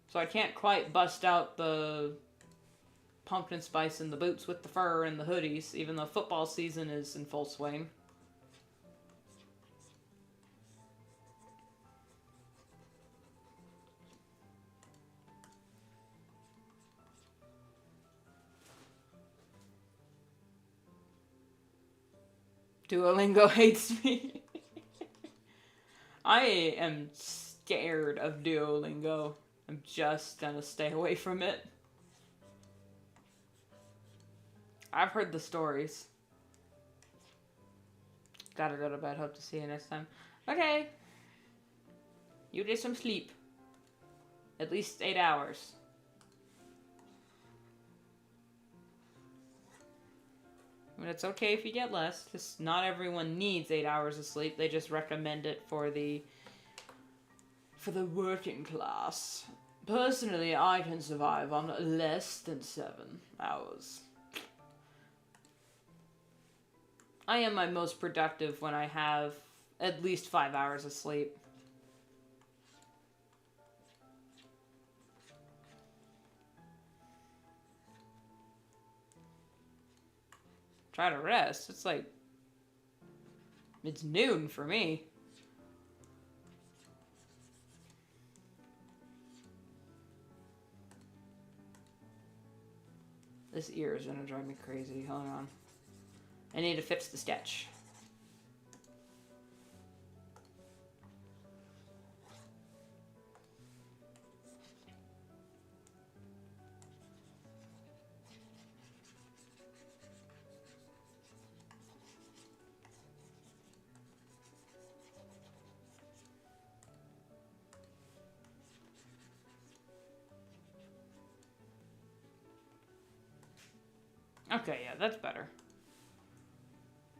so I can't quite bust out the pumpkin spice and the boots with the fur and the hoodies, even though football season is in full swing. Duolingo hates me. I am scared of Duolingo. I'm just gonna stay away from it. I've heard the stories. Gotta go to bed. Hope to see you next time. Okay. You get some sleep. At least 8 hours. I mean, it's okay if you get less, because not everyone needs 8 hours of sleep. They just recommend it for the working class. Personally, I can survive on less than 7 hours. I am my most productive when I have at least 5 hours of sleep. Try to rest. It's like, it's noon for me. This ear is gonna drive me crazy. Hold on. I need to fix the sketch. Okay, yeah, that's better.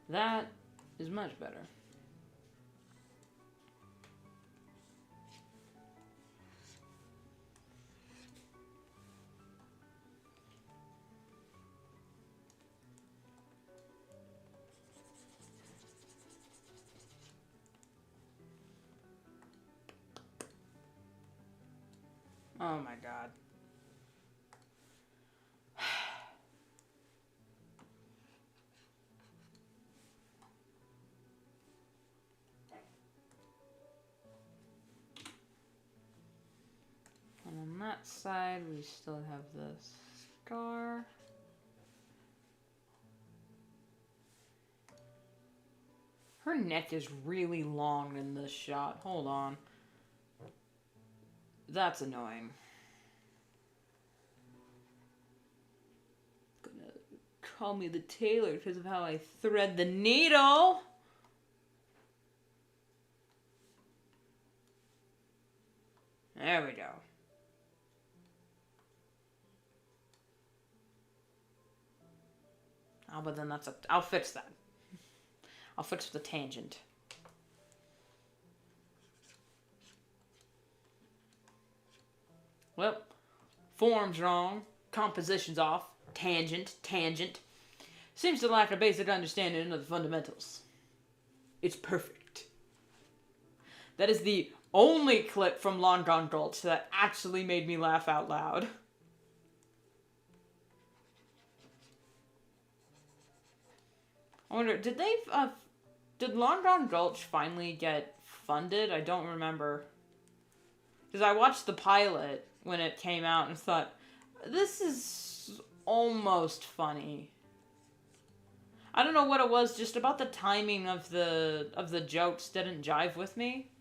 That is much better. Oh my god. And on that side, we still have the scar. Her neck is really long in this shot. Hold on. That's annoying. Gonna call me the tailor because of how I thread the needle. There we go. Oh, but then that's a... I'll fix that. I'll fix the tangent. Well, form's wrong, composition's off, tangent. Seems to lack a basic understanding of the fundamentals. It's perfect. That is the only clip from Long Gone Gulch that actually made me laugh out loud. I wonder, did Long Gone Gulch finally get funded? I don't remember. Because I watched the pilot when it came out and thought, this is almost funny. I don't know what it was, just about the timing of the jokes didn't jive with me.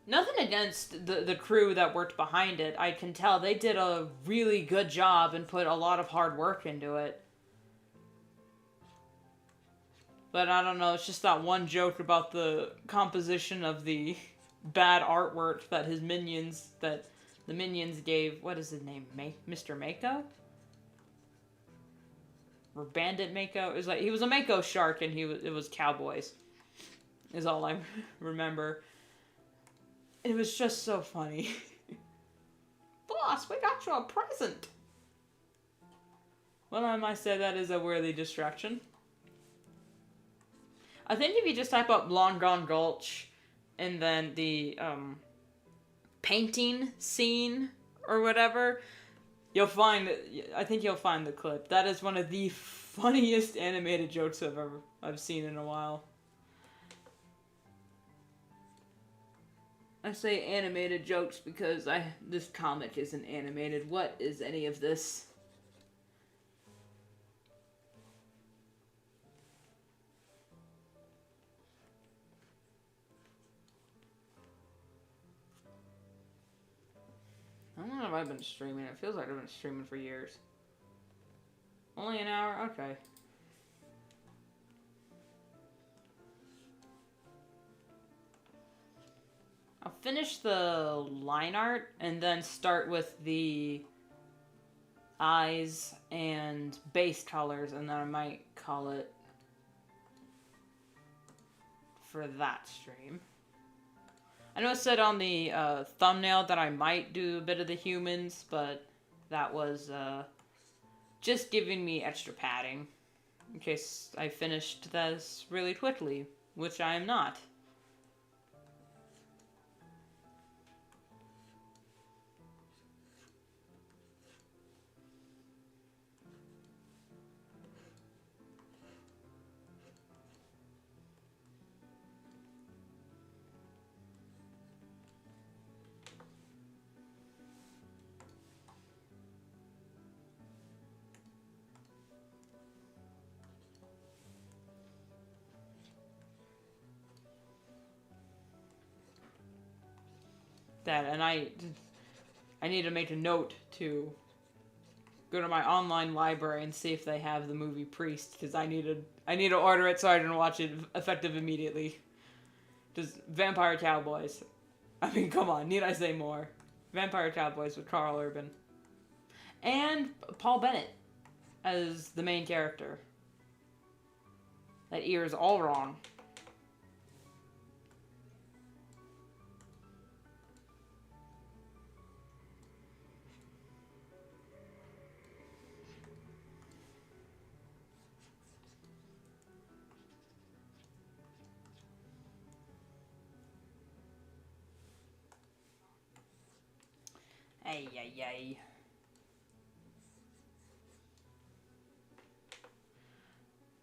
Nothing against the crew that worked behind it. I can tell they did a really good job and put a lot of hard work into it. But I don't know, it's just that one joke about the composition of the bad artwork that the minions gave. What is his name? Mr. Mako? Or Bandit Mako? It was like, he was a Mako shark and it was cowboys. Is all I remember. It was just so funny. Boss, we got you a present! Well, I might say that is a worthy distraction. I think if you just type up Long Gone Gulch and then the painting scene or whatever, I think you'll find the clip. That is one of the funniest animated jokes I've seen in a while. I say animated jokes because this comic isn't animated. What is any of this? How long have I been streaming? It feels like I've been streaming for years. Only an hour? Okay. I'll finish the line art and then start with the eyes and base colors, and then I might call it for that stream. I know it said on the thumbnail that I might do a bit of the humans, but that was just giving me extra padding in case I finished this really quickly, which I am not. That, and I need to make a note to go to my online library and see if they have the movie Priest, because I need to order it so I can watch it effective immediately. Just Vampire Cowboys. I mean, come on, need I say more? Vampire Cowboys with Carl Urban. And Paul Bennett as the main character. That ear is all wrong. Ay, ay, ay.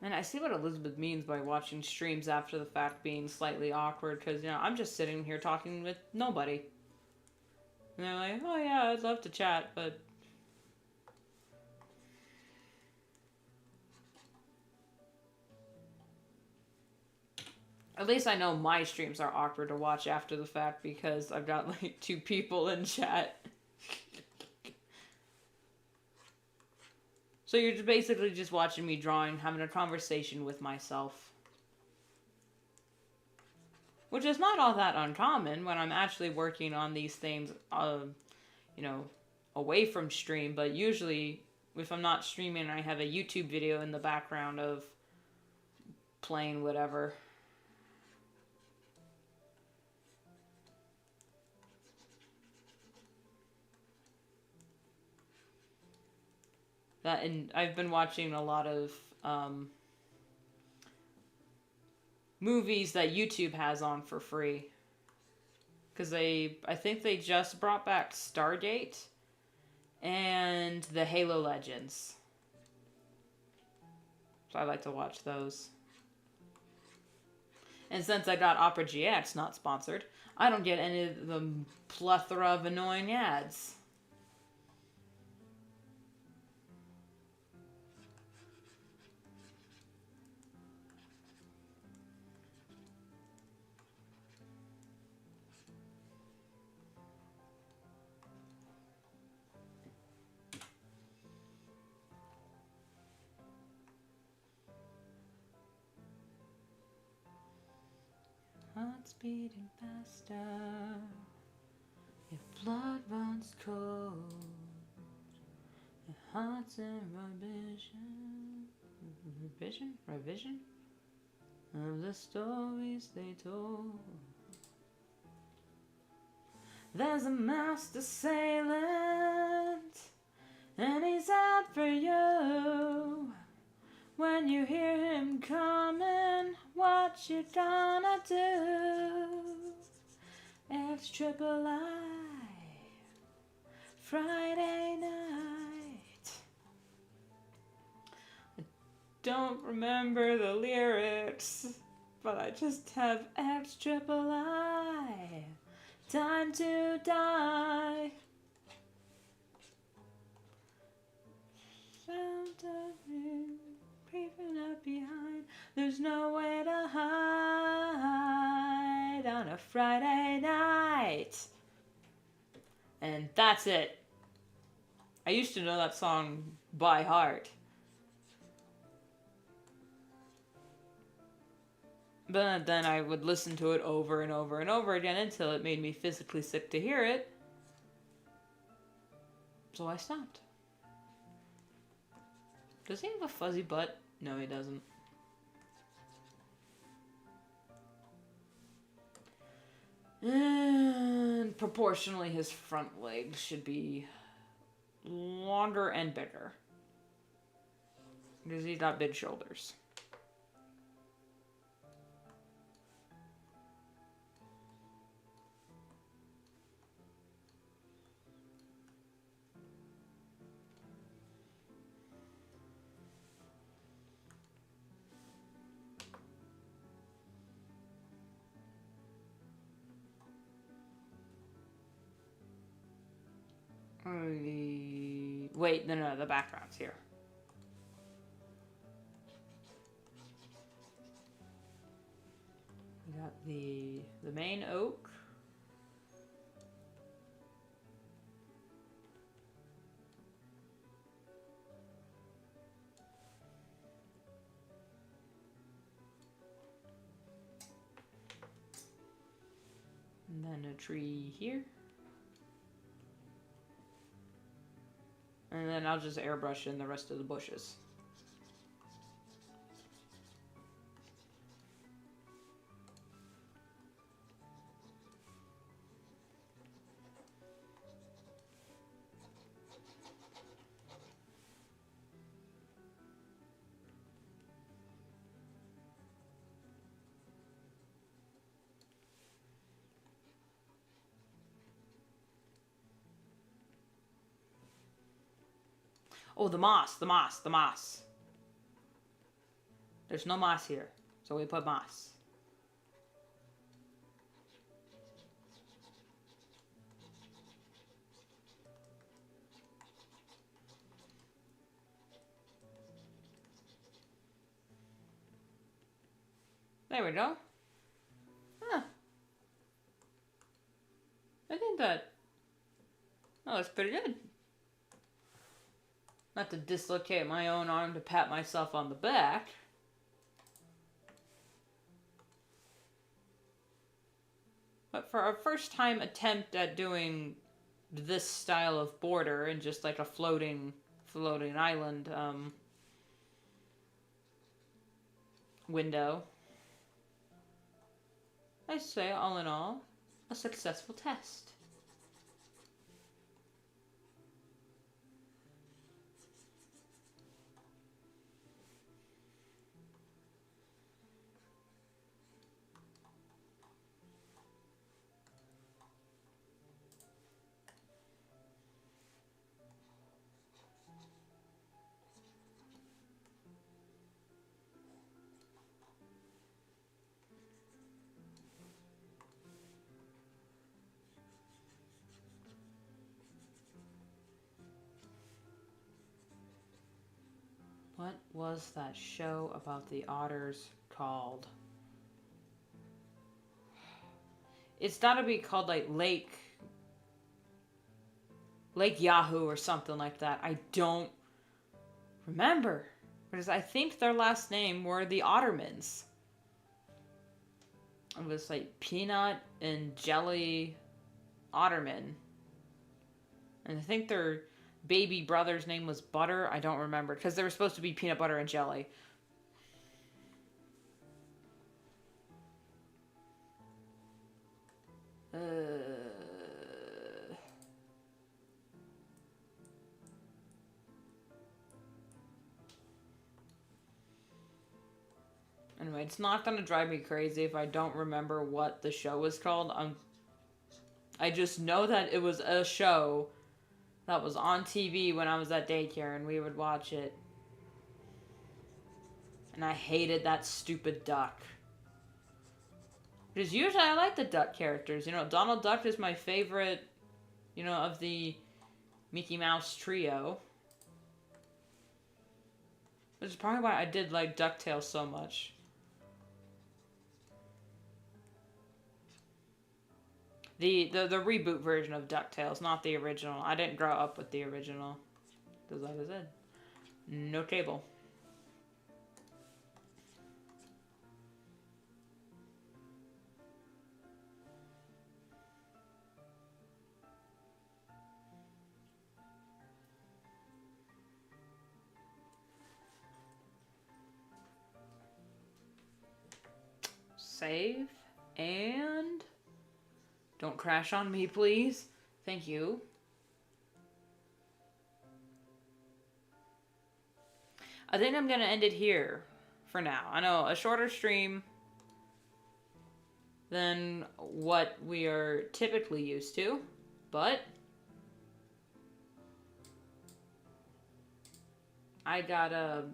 And I see what Elizabeth means by watching streams after the fact being slightly awkward, because, you know, I'm just sitting here talking with nobody. And they're like, oh yeah, I'd love to chat, but... At least I know my streams are awkward to watch after the fact, because I've got, like, 2 people in chat. So you're basically just watching me drawing, having a conversation with myself. Which is not all that uncommon when I'm actually working on these things, you know, away from stream. But usually, if I'm not streaming, I have a YouTube video in the background of playing whatever. That, and I've been watching a lot of movies that YouTube has on for free. Because I think they just brought back Stargate and the Halo Legends. So I like to watch those. And since I got Opera GX, not sponsored, I don't get any of the plethora of annoying ads. Heart's beating faster, your blood runs cold, your heart's in revision of the stories they told. There's a master assailant, and he's out for you. When you hear him coming, what you gonna do? It's Triple I, Friday night. I don't remember the lyrics, but I just have X Triple I, time to die. Sound of you creeping up behind. There's no way to hide on a Friday night. And that's it. I used to know that song by heart. But then I would listen to it over and over and over again until it made me physically sick to hear it. So I stopped. Does he have a fuzzy butt? No, he doesn't. And proportionally, his front legs should be longer and bigger. Because he's got big shoulders. Wait, no, the background's here. We got the main oak. And then a tree here. And then I'll just airbrush in the rest of the bushes. Oh, the moss, the moss, the moss. There's no moss here, so we put moss. There we go. Huh. I think that... Oh, that's pretty good. Not to dislocate my own arm to pat myself on the back. But for our first time attempt at doing this style of border and just like a floating island window, I say all in all, a successful test. What was that show about the otters called? It's gotta be called like Lake Yahoo or something like that. I don't remember. Because I think their last name were the Ottermans. It was like Peanut and Jelly Otterman. And I think their baby brother's name was Butter. I don't remember. Because they were supposed to be peanut butter and jelly. Anyway, it's not gonna drive me crazy if I don't remember what the show was called. I just know that it was a show that was on TV when I was at daycare and we would watch it. And I hated that stupid duck. Because usually I like the duck characters. You know, Donald Duck is my favorite, you know, of the Mickey Mouse trio. Which is probably why I did like DuckTales so much. The reboot version of DuckTales, not the original. I didn't grow up with the original. Because like I said, no cable. Save and don't crash on me, please. Thank you. I think I'm gonna end it here for now. I know, a shorter stream than what we are typically used to, but I got other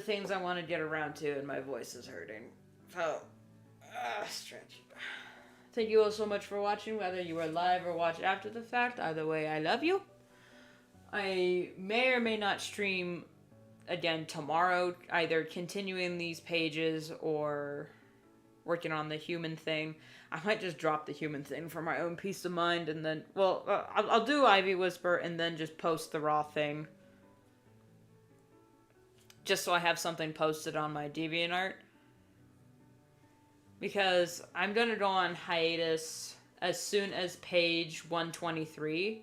things I want to get around to, and my voice is hurting. So, stretch. Thank you all so much for watching, whether you were live or watch after the fact. Either way, I love you. I may or may not stream again tomorrow, either continuing these pages or working on the human thing. I might just drop the human thing for my own peace of mind, and then, well, I'll do Ivy Whisper and then just post the raw thing. Just so I have something posted on my DeviantArt. Because I'm going to go on hiatus as soon as page 123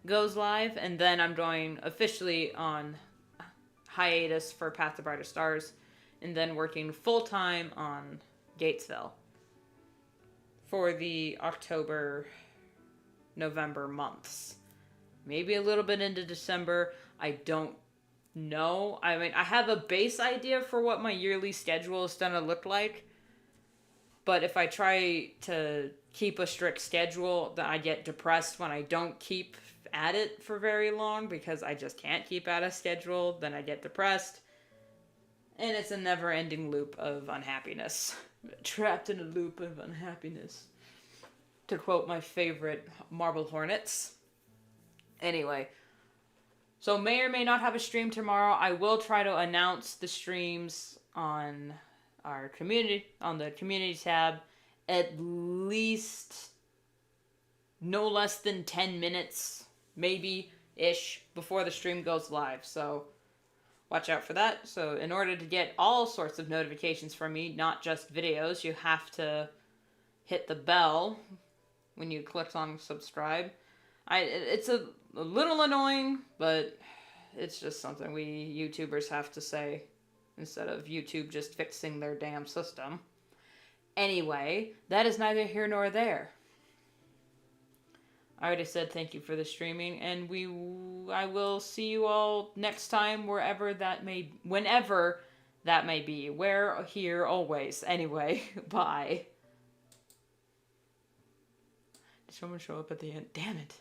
goes live, and then I'm going officially on hiatus for Path to Brighter Stars, and then working full-time on Gatesville for the October, November months. Maybe a little bit into December. I don't know. I mean, I have a base idea for what my yearly schedule is going to look like. But if I try to keep a strict schedule, then I get depressed when I don't keep at it for very long because I just can't keep at a schedule. Then I get depressed. And it's a never-ending loop of unhappiness. Trapped in a loop of unhappiness. To quote my favorite Marble Hornets. Anyway, so may or may not have a stream tomorrow. I will try to announce the streams on our community, on the community tab, at least no less than 10 minutes, maybe-ish, before the stream goes live. So watch out for that. So in order to get all sorts of notifications from me, not just videos, you have to hit the bell when you click on subscribe. It's a little annoying, but it's just something we YouTubers have to say instead of YouTube just fixing their damn system. Anyway, that is neither here nor there. I already said thank you for the streaming, and I will see you all next time, whenever that may be. We're here always. Anyway, bye. Did someone show up at the end? Damn it.